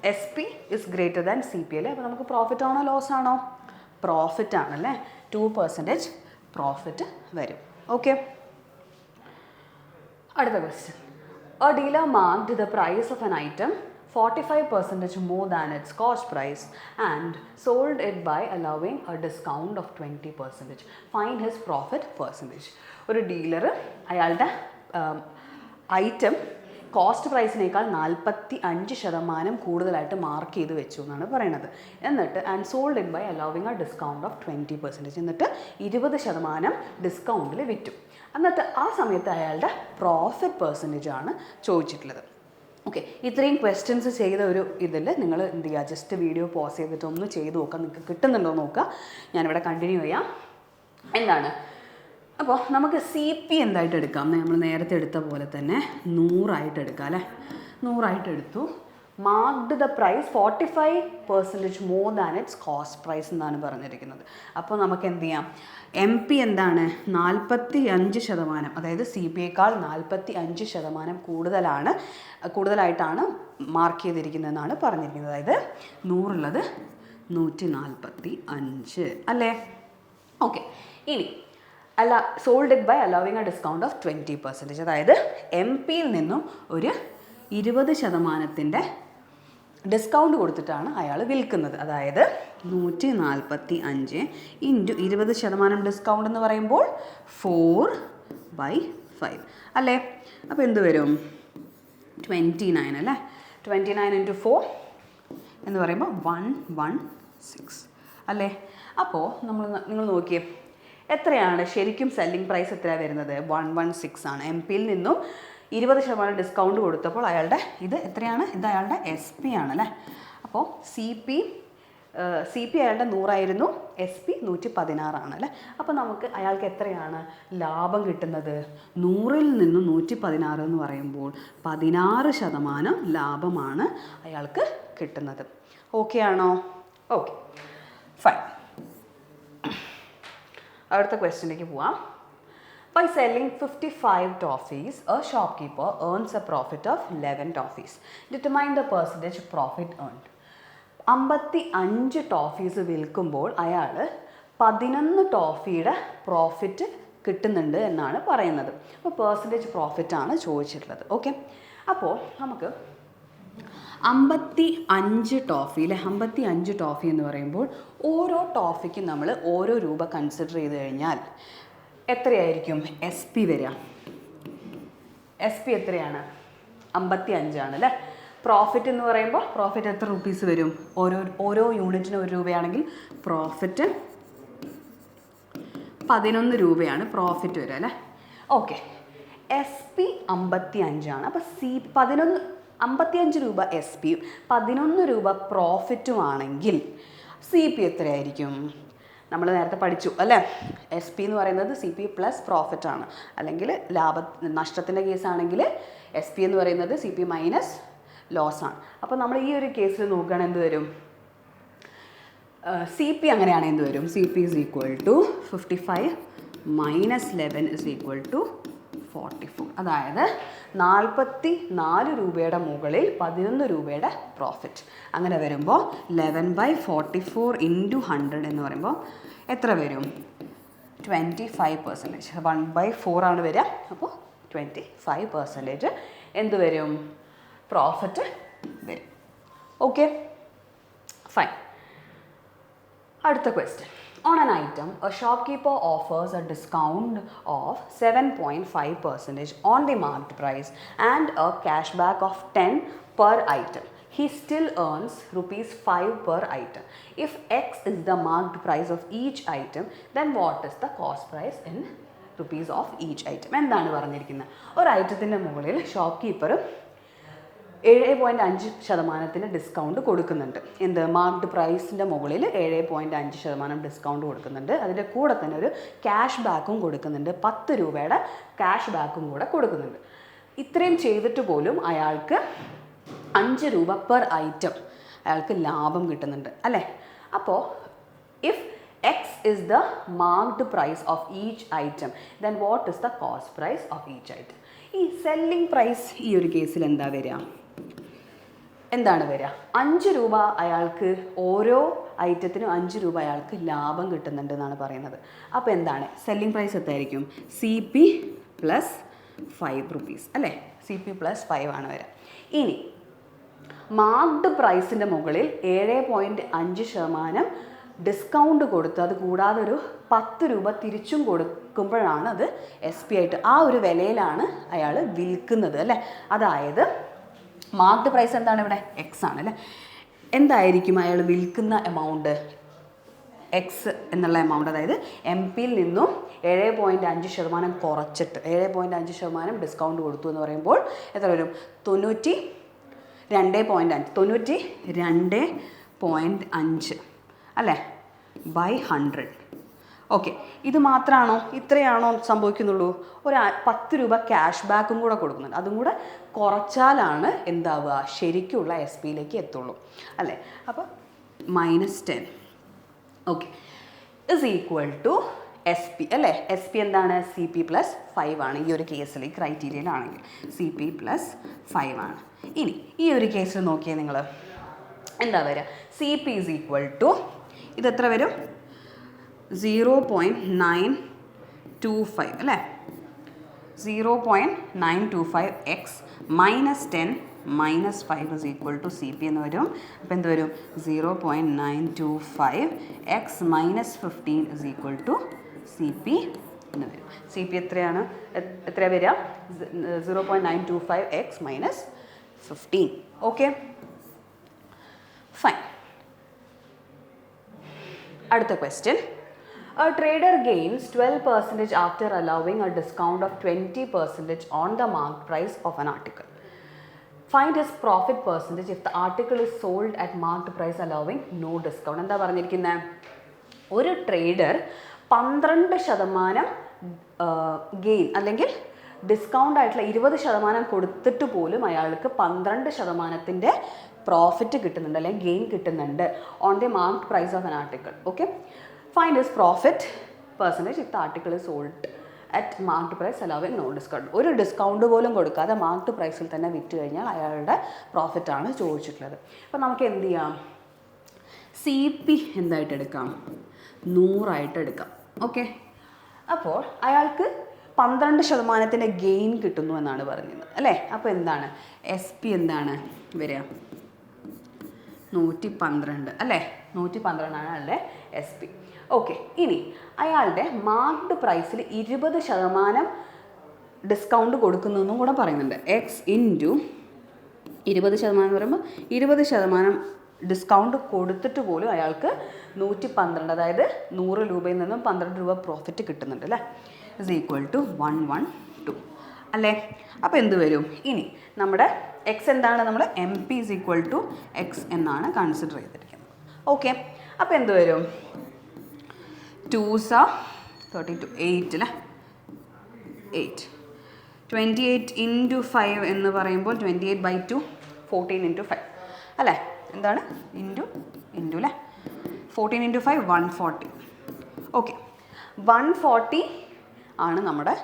S P is greater than C P അല്ലേ. അപ്പോൾ നമുക്ക് പ്രോഫിറ്റ് ആണോ ലോസ് ആണോ, പ്രോഫിറ്റ് ആണല്ലേ. 2% പ്രോഫിറ്റ് വരും. ഓക്കെ, അടുത്ത question. A dealer marked the price of an item 45% more than its cost price and sold it by allowing a discount of 20%. Find his profit percentage. ഒരു dealer അയാളുടെ item cost പ്രൈസിനേക്കാൾ 45% കൂടുതലായിട്ട് mark ചെയ്ത് വെച്ചു എന്നാണ് പറയുന്നത്. എന്നിട്ട് and sold it by allowing a discount of 20%. എന്നിട്ട് 20% ഡിസ്കൗണ്ടിൽ വിറ്റു. എന്നിട്ട് ആ സമയത്ത് അയാളുടെ പ്രോഫിറ്റ് പെർസെൻറ്റേജ് ആണ് ചോദിച്ചിട്ടുള്ളത്. ഓക്കെ, ഇത്രയും ക്വസ്റ്റ്യൻസ് ചെയ്ത ഒരു ഇതിൽ നിങ്ങൾ എന്ത് ചെയ്യുക, ജസ്റ്റ് വീഡിയോ പോസ് ചെയ്തിട്ട് ഒന്ന് ചെയ്ത് നോക്കുക, നിങ്ങൾക്ക് കിട്ടുന്നുണ്ടോ നോക്കുക. ഞാനിവിടെ കണ്ടിന്യൂ ചെയ്യാം. എന്താണ്, അപ്പോൾ നമുക്ക് സി പി എന്തായിട്ട് എടുക്കാം, നമ്മൾ നേരത്തെ എടുത്ത പോലെ തന്നെ 100 എടുക്കാം അല്ലേ. 100 എടുത്തു. Marked the price 45% more than its cost price എന്നാണ് പറഞ്ഞിരിക്കുന്നത്. അപ്പോൾ നമുക്ക് എന്ത് ചെയ്യാം, എം പി എന്താണ്, 45%, അതായത് സി പി യേക്കാൾ 45% കൂടുതലായിട്ടാണ് മാർക്ക് ചെയ്തിരിക്കുന്നതെന്നാണ് പറഞ്ഞിരിക്കുന്നത്. അതായത് 100 145 അല്ലേ. ഓക്കെ, ഇനി അല്ല sold it by allowing a discount of 20%. അതായത് എം പിയിൽ നിന്നും ഒരു 20% ഡിസ്കൗണ്ട് കൊടുത്തിട്ടാണ് അയാൾ വിൽക്കുന്നത്. അതായത് 145 ഇൻറ്റു 20% ഡിസ്കൗണ്ട് എന്ന് പറയുമ്പോൾ 4/5 അല്ലേ. അപ്പോൾ എന്ത് വരും, 29 അല്ലേ. 29 × 4 എന്ന് പറയുമ്പോൾ 116 അല്ലേ. അപ്പോൾ നിങ്ങൾ നോക്കിയേ എത്രയാണ് ശരിക്കും സെല്ലിംഗ് പ്രൈസ് എത്രയാണ് വരുന്നത്, 116 ആണ്. എം പിയിൽ നിന്നും 20% ഡിസ്കൗണ്ട് കൊടുത്തപ്പോൾ അയാളുടെ ഇത് എത്രയാണ്, ഇത് അയാളുടെ എസ് പി ആണല്ലേ. അപ്പോൾ സി പി അയാളുടെ 100 ആയിരുന്നു, എസ് പി 116 ആണല്ലേ. അപ്പോൾ നമുക്ക് അയാൾക്ക് എത്രയാണ് ലാഭം കിട്ടുന്നത്, 100-ൽ നിന്നും 116 എന്ന് പറയുമ്പോൾ 16% ലാഭമാണ് അയാൾക്ക് കിട്ടുന്നത്. ഓക്കെ ആണോ? Okay, fine. അടുത്ത ക്വസ്റ്റ്യനിലേക്ക് പോവാം. By selling 55 toffees, a shopkeeper earns a profit of 11 toffees. Determine the percentage profit earned. 55 toffees വിൽക്കുമ്പോൾ അയാൾ 11 ടോഫിയുടെ പ്രോഫിറ്റ് കിട്ടുന്നുണ്ട് എന്നാണ് പറയുന്നത്. അപ്പോൾ പെർസെൻറ്റേജ് പ്രോഫിറ്റാണ് ചോദിച്ചിട്ടുള്ളത്. ഓക്കെ, അപ്പോൾ നമുക്ക് 55 ടോഫി അല്ലെ. 55 ടോഫി എന്ന് പറയുമ്പോൾ ഓരോ ടോഫിക്കും നമ്മൾ ഓരോ രൂപ കൺസിഡർ ചെയ്ത് കഴിഞ്ഞാൽ എത്രയായിരിക്കും എസ് പി വരിക? എസ് പി എത്രയാണ്? 55 ആണ് അല്ലേ. പ്രോഫിറ്റ് എന്ന് പറയുമ്പോൾ പ്രോഫിറ്റ് എത്ര റുപ്പീസ് വരും? ഓരോ യൂണിറ്റിന് 1 രൂപയാണെങ്കിൽ പ്രോഫിറ്റ് 11 രൂപയാണ് പ്രോഫിറ്റ് വരിക അല്ലേ. ഓക്കെ, എസ് പി 55 ആണ്. അപ്പോൾ 55 രൂപ എസ് പിയും 11 രൂപ പ്രോഫിറ്റും ആണെങ്കിൽ സി പി എത്രയായിരിക്കും? നമ്മൾ നേരത്തെ പഠിച്ചു അല്ലേ? എസ് പി എന്ന് പറയുന്നത് സി പി പ്ലസ് പ്രോഫിറ്റ് ആണ്. അല്ലെങ്കിൽ നഷ്ടത്തിൻ്റെ കേസാണെങ്കിൽ എസ് പി എന്ന് പറയുന്നത് സി പി മൈനസ് ലോസ് ആണ്. അപ്പോൾ നമ്മൾ ഈ ഒരു കേസിൽ നോക്കുകയാണെങ്കിൽ എന്ത് വരും? സി പി അങ്ങനെയാണ് എന്ത് വരും? C P is equal to 55 minus 11 is equal to 44. അതായത് 44 രൂപയുടെ മുകളിൽ 11 രൂപയുടെ പ്രോഫിറ്റ്. അങ്ങനെ വരുമ്പോൾ 11/44 ഇൻറ്റു 100 എന്ന് പറയുമ്പോൾ എത്ര വരും? 25%. 1/4 ആണ് വരിക. അപ്പോൾ 25% എന്ത് വരും? പ്രോഫിറ്റ് വരും. Okay, fine. അടുത്ത question. On an item, a shopkeeper offers a discount of 7.5% on the marked price and a cashback of 10 per item. He still earns ₹5 per item. If X is the marked price of each item, then what is the cost price in rupees of each item? എന്താണ് പറഞ്ഞിരിക്കുന്നത്? ഒരു ഐറ്റത്തിൻ്റെ മുകളിൽ ഷോപ്കീപ്പർ 7.5% discount കൊടുക്കുന്നുണ്ട്. എന്ത്? Marked പ്രൈസിൻ്റെ മുകളിൽ 7.5% discount കൊടുക്കുന്നുണ്ട്. അതിൻ്റെ കൂടെ തന്നെ ഒരു ക്യാഷ് ബാക്കും കൊടുക്കുന്നുണ്ട്. 10 രൂപയുടെ ക്യാഷ് ബാക്കും കൂടെ കൊടുക്കുന്നുണ്ട്. ഇത്രയും ചെയ്തിട്ട് പോലും അയാൾക്ക് 5 രൂപ പെർ ഐറ്റം അയാൾക്ക് ലാഭം കിട്ടുന്നുണ്ട് അല്ലേ? അപ്പോൾ if X is the marked price of each item, then what is the cost price of each item? ഈ സെല്ലിംഗ് പ്രൈസ് ഈ ഒരു കേസിൽ എന്താ വരിക? എന്താണ് വരിക? 5 രൂപ അയാൾക്ക് ഓരോ ഐറ്റത്തിനും 5 രൂപ അയാൾക്ക് ലാഭം കിട്ടുന്നുണ്ട് എന്നാണ് പറയുന്നത്. അപ്പോൾ എന്താണ് സെല്ലിംഗ് പ്രൈസ്? എത്തായിരിക്കും? സി പി പ്ലസ് 5 റുപ്പീസ് അല്ലേ? സി പി പ്ലസ് 5 ആണ് വരിക. ഇനി മാർക്ക്ഡ് പ്രൈസിൻ്റെ മുകളിൽ 7.5% ഡിസ്കൗണ്ട് കൊടുത്ത് അത് കൂടാതെ ഒരു 10 രൂപ തിരിച്ചും കൊടുക്കുമ്പോഴാണ് അത് എസ് പി ആയിട്ട് ആ ഒരു വിലയിലാണ് അയാൾ വിൽക്കുന്നത് അല്ലേ? അതായത് മാർക്ക്ഡ് പ്രൈസ് എന്താണ് ഇവിടെ? എക്സ് ആണ് അല്ലേ? എന്തായിരിക്കും അയാൾ വിൽക്കുന്ന എമൗണ്ട്? എക്സ് എന്നുള്ള എമൗണ്ട്, അതായത് എം പിയിൽ നിന്നും 7.5% കുറച്ചിട്ട് 7.5% ഡിസ്കൗണ്ട് കൊടുത്തു എന്ന് പറയുമ്പോൾ എത്ര വരും? 92.5 അല്ലേ? ബൈ 100. ഓക്കെ, ഇത് മാത്രമാണോ? ഇത്രയാണോ സംഭവിക്കുന്നുള്ളൂ? ഒരു 10 രൂപ ക്യാഷ് ബാക്കും കൂടെ കൊടുക്കുന്നുണ്ട്. അതും കൂടെ കുറച്ചാലാണ് എന്താവുക? ശരിക്കുള്ള എസ് പിയിലേക്ക് എത്തുള്ളൂ അല്ലേ? അപ്പോൾ -10 okay is equal to S P അല്ലേ? എസ് പി എന്താണ്? സി പി പ്ലസ് 5 ആണ് ഈ ഒരു കേസിൽ. ഈ ക്രൈറ്റീരിയയിലാണെങ്കിൽ സി പി പ്ലസ് 5 ആണ്. ഇനി ഈ ഒരു കേസിൽ നോക്കിയാൽ നിങ്ങൾ എന്താ വരിക? C P is equal to ഇതെത്ര വരും? 0.925 അല്ലേ? 0.925 x minus 10 minus 5 is equal to C P എന്ന് വരും. അപ്പോൾ എന്ത് വരും? 0.925 x minus 15 is equal to C P എന്ന് വരും. സി പി എത്രയാണ് വരിക? 0.925 എക്സ് മൈനസ് 15. Okay, fine. അടുത്ത question. A trader gains 12% after allowing a discount of 20% on the marked price of an article. Find his profit percentage if the article is sold at marked price allowing no discount. എന്താ പറഞ്ഞിരിക്കുന്നത്? ഒരു trader 12% gain അല്ലെങ്കിൽ discount ആയിട്ടുള്ള 20% കൊടുത്തിട്ട് പോലും അയാൾക്ക് 12% profit കിട്ടുന്നുണ്ട് അല്ലെങ്കിൽ ഗെയിൻ കിട്ടുന്നുണ്ട് on the marked price of an article. Okay, find his profit percentage if the article is sold at marked price allowing no discount. ഒരു ഡിസ്കൗണ്ട് പോലും കൊടുക്കാതെ മാർക്ക്ഡ് പ്രൈസിൽ തന്നെ വിറ്റ് കഴിഞ്ഞാൽ അയാളുടെ പ്രോഫിറ്റാണ് ചോദിച്ചിട്ടുള്ളത്. അപ്പോൾ നമുക്ക് എന്ത് ചെയ്യാം? സി പി എന്തായിട്ട് എടുക്കാം? 100 എടുക്കാം. ഓക്കെ, അപ്പോൾ അയാൾക്ക് 12% ഗെയിൻ കിട്ടുന്നു എന്നാണ് പറയുന്നത് അല്ലേ? അപ്പോൾ എന്താണ് എസ് പി എന്താണ് വരിക? 112 അല്ലേ? 112 ആണ് അയാളുടെ എസ് പി. ഓക്കെ, ഇനി അയാളുടെ മാർക്ക്ഡ് പ്രൈസിൽ 20% ഡിസ്കൗണ്ട് കൊടുക്കുന്നു എന്നും കൂടെ പറയുന്നുണ്ട്. എക്സ് ഇൻറ്റു 20% എന്ന് പറയുമ്പോൾ 20% ഡിസ്കൗണ്ട് കൊടുത്തിട്ട് പോലും അയാൾക്ക് 112, അതായത് 100 രൂപയിൽ നിന്നും 12 രൂപ പ്രോഫിറ്റ് കിട്ടുന്നുണ്ട് അല്ലേ? ഇസ് ഈക്വൽ ടു 112 അല്ലേ? അപ്പോൾ എന്ത് വരും? ഇനി നമ്മുടെ എക്സ് എന്താണ്? നമ്മൾ M P is equal to x എന്നാണ് കൺസിഡർ ചെയ്തിരിക്കുന്നത്. ഓക്കെ, അപ്പോൾ എന്ത് വരും? 2s are 32, 8 അല്ലേ, 8. 28 ഇൻറ്റു 5 എന്ന് പറയുമ്പോൾ 28/2, 14 ഇൻറ്റു 5 അല്ലേ, എന്താണ് ഇൻറ്റു അല്ലേ, 14 ഇൻറ്റു 5 140. ഓക്കെ, 140 ആണ് നമ്മുടെ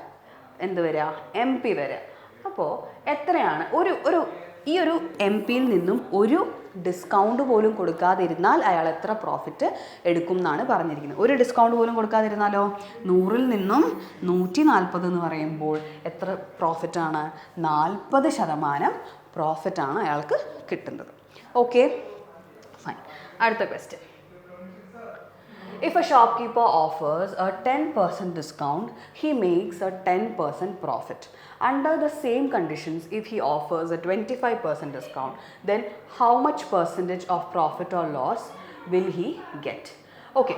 എന്ത് വരിക, എം പി വരിക. അപ്പോൾ എത്രയാണ് ഈ ഒരു എം പിയിൽ നിന്നും ഒരു ഡിസ്കൗണ്ട് പോലും കൊടുക്കാതിരുന്നാൽ അയാൾ എത്ര പ്രോഫിറ്റ് എടുക്കും എന്നാണ് പറഞ്ഞിരിക്കുന്നത്. ഒരു ഡിസ്കൗണ്ട് പോലും കൊടുക്കാതിരുന്നാലോ, 100-ൽ നിന്നും 140 എന്ന് പറയുമ്പോൾ എത്ര പ്രോഫിറ്റാണ്, 40% പ്രോഫിറ്റാണ് അയാൾക്ക് കിട്ടുന്നത്. Okay fine. അടുത്ത question. If a shopkeeper offers a 10% discount, he makes a 10% profit. Under the same conditions, if he offers a 25% discount, then how much percentage of profit or loss will he get? Okay,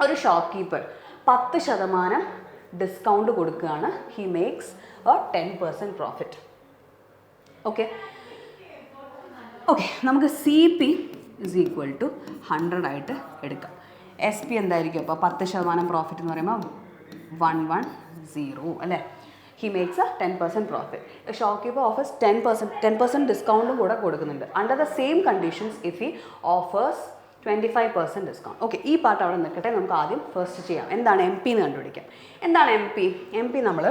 ഒരു shopkeeper 10% discount കൊടുക്കുകയാണ്. he makes a 10% profit. Okay, നമുക്ക് C P is equal to 100 ആയിട്ട് എടുക്കാം. S P എന്തായിരിക്കും അപ്പോൾ 10% profit എന്ന് പറയുമ്പോൾ 110 അല്ലേ. He makes a 10% profit. Shopkeeper offers 10% ഡിസ്കൗണ്ടും കൂടെ കൊടുക്കുന്നുണ്ട്. Under the same conditions if he offers 25% discount. Okay, ഈ പാർട്ട് അവിടെ നിൽക്കട്ടെ. നമുക്ക് ആദ്യം ഫസ്റ്റ് ചെയ്യാം. എന്താണ് എം പി എന്ന് കണ്ടുപിടിക്കാം. എന്താണ് എം പി? എം പി നമ്മൾ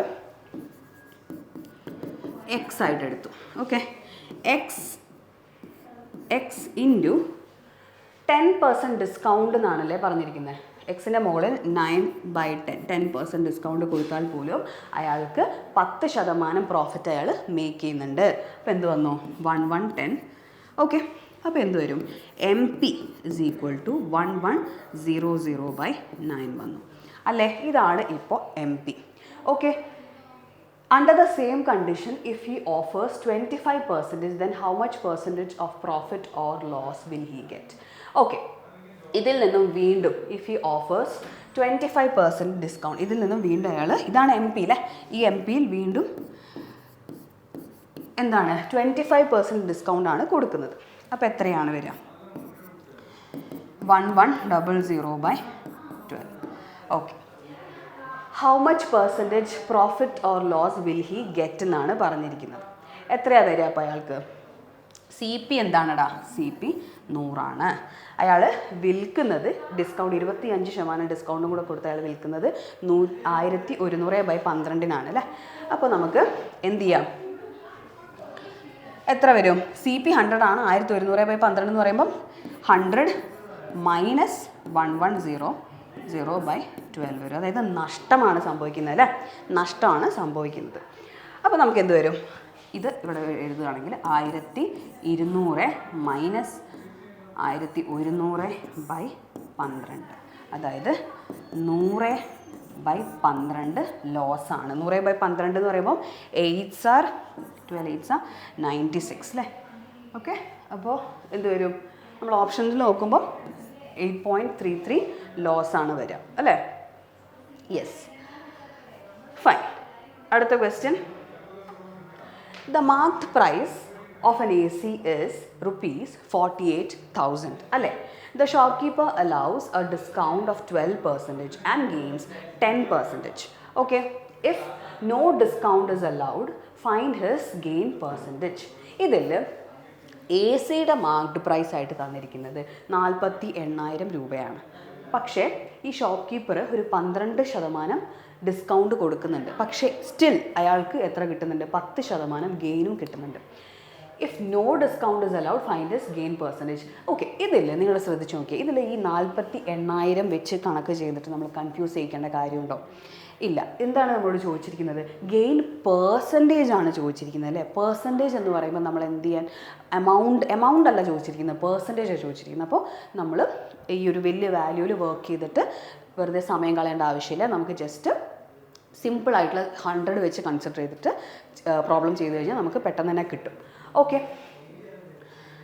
എക്സ് ആയിട്ട് എടുത്തു. ഓക്കെ, എക്സ് ഇൻറ്റു 10% ഡിസ്കൗണ്ട് എന്നാണല്ലേ പറഞ്ഞിരിക്കുന്നത്. എക്സിൻ്റെ മുകളിൽ 9/10 10% ഡിസ്കൗണ്ട് കൊടുത്താൽ പോലും അയാൾക്ക് 10% പ്രോഫിറ്റ് അയാൾ മേക്ക് ചെയ്യുന്നുണ്ട്. അപ്പോൾ എന്ത് വന്നു, 1110. ഓക്കെ, അപ്പോൾ എന്ത് വരും, M P is equal to 1100/9 വന്നു അല്ലേ. ഇതാണ് ഇപ്പോൾ M P. Okay, under the same condition, if he offers 25%, then how much percentage of profit or loss will he get? Okay, ഇതിൽ നിന്നും വീണ്ടും if he offers 25% ഡിസ്കൗണ്ട്, ഇതിൽ നിന്നും വീണ്ടും അയാൾ, ഇതാണ് എം പി അല്ലേ, ഈ എം പിയിൽ വീണ്ടും എന്താണ് 25% ഡിസ്കൗണ്ട് ആണ് കൊടുക്കുന്നത്. അപ്പോൾ എത്രയാണ് വരിക, 1100/12. Okay, how much percentage profit or loss will he get എന്നാണ് പറഞ്ഞിരിക്കുന്നത്. എത്രയാണ് വരിക അപ്പോൾ അയാൾക്ക്? സി പി എന്താണടാ, സി പി 100 അയാൾ വിൽക്കുന്നത് ഡിസ്കൗണ്ട് 25% ഡിസ്കൗണ്ടും കൂടെ കൊടുത്ത് അയാൾ വിൽക്കുന്നത് 1100/12 അല്ലേ. അപ്പോൾ നമുക്ക് എന്ത് ചെയ്യാം, എത്ര വരും, സി പി 100 ആണ്, 1100/12 എന്ന് പറയുമ്പം 100 മൈനസ് 1100/12 വരും. അതായത് നഷ്ടമാണ് സംഭവിക്കുന്നത് അല്ലേ, നഷ്ടമാണ് സംഭവിക്കുന്നത്. അപ്പോൾ നമുക്ക് എന്ത് വരും, ഇത് ഇവിടെ എഴുതുകയാണെങ്കിൽ 1200 മൈനസ് 1100/12, അതായത് 100/12 ലോസാണ്. 100/12 എന്ന് പറയുമ്പോൾ 8s are 96 അല്ലേ. ഓക്കെ, അപ്പോൾ എന്ത് വരും, നമ്മൾ ഓപ്ഷനിൽ നോക്കുമ്പോൾ 8.33 ലോസാണ് വരിക അല്ലേ. Yes, fine. അടുത്ത question. The marked price of an AC is ₹48,000. അല്ലേ. The shopkeeper allows a discount of 12% and gains 10%. Okay, if no discount is allowed, find his gain percentage. ഇതിൽ എ സിയുടെ മാർക്ക്ഡ് പ്രൈസ് ആയിട്ട് തന്നിരിക്കുന്നത് 48,000 രൂപയാണ്. പക്ഷേ ഈ shop keeper ഒരു 12% discount കൊടുക്കുന്നുണ്ട്. പക്ഷേ സ്റ്റിൽ അയാൾക്ക് എത്ര കിട്ടുന്നുണ്ട്, 10% ഗെയിനും കിട്ടുന്നുണ്ട്. If no discount is allowed, find his gain percentage. Okay, ഇതിൽ നിങ്ങൾ ശ്രദ്ധിച്ച് നോക്കിയാൽ ഇതിൽ ഈ 48,000 വെച്ച് കണക്ക് ചെയ്തിട്ട് നമ്മൾ കൺഫ്യൂസ് ചെയ്യിക്കേണ്ട കാര്യമുണ്ടോ? ഇല്ല. എന്താണ് നമ്മളോട് ചോദിച്ചിരിക്കുന്നത്? ഗെയിൻ പേഴ്സൻറ്റേജ് ആണ് ചോദിച്ചിരിക്കുന്നത് അല്ലേ. പേഴ്സൻറ്റേജ് എന്ന് പറയുമ്പോൾ നമ്മൾ എന്ത് ചെയ്യാൻ, എമൗണ്ട് അല്ല ചോദിച്ചിരിക്കുന്നത്, പേഴ്സൻറ്റേജാണ് ചോദിച്ചിരിക്കുന്നത്. അപ്പോൾ നമ്മൾ ഈ ഒരു വലിയ വാല്യൂവിൽ വർക്ക് ചെയ്തിട്ട് വെറുതെ സമയം കളയേണ്ട ആവശ്യമില്ല. നമുക്ക് ജസ്റ്റ് സിമ്പിളായിട്ടുള്ള 100 വെച്ച് കൺസിഡർ ചെയ്തിട്ട് പ്രോബ്ലം ചെയ്ത് കഴിഞ്ഞാൽ നമുക്ക് പെട്ടെന്ന് തന്നെ കിട്ടും. ഓക്കെ,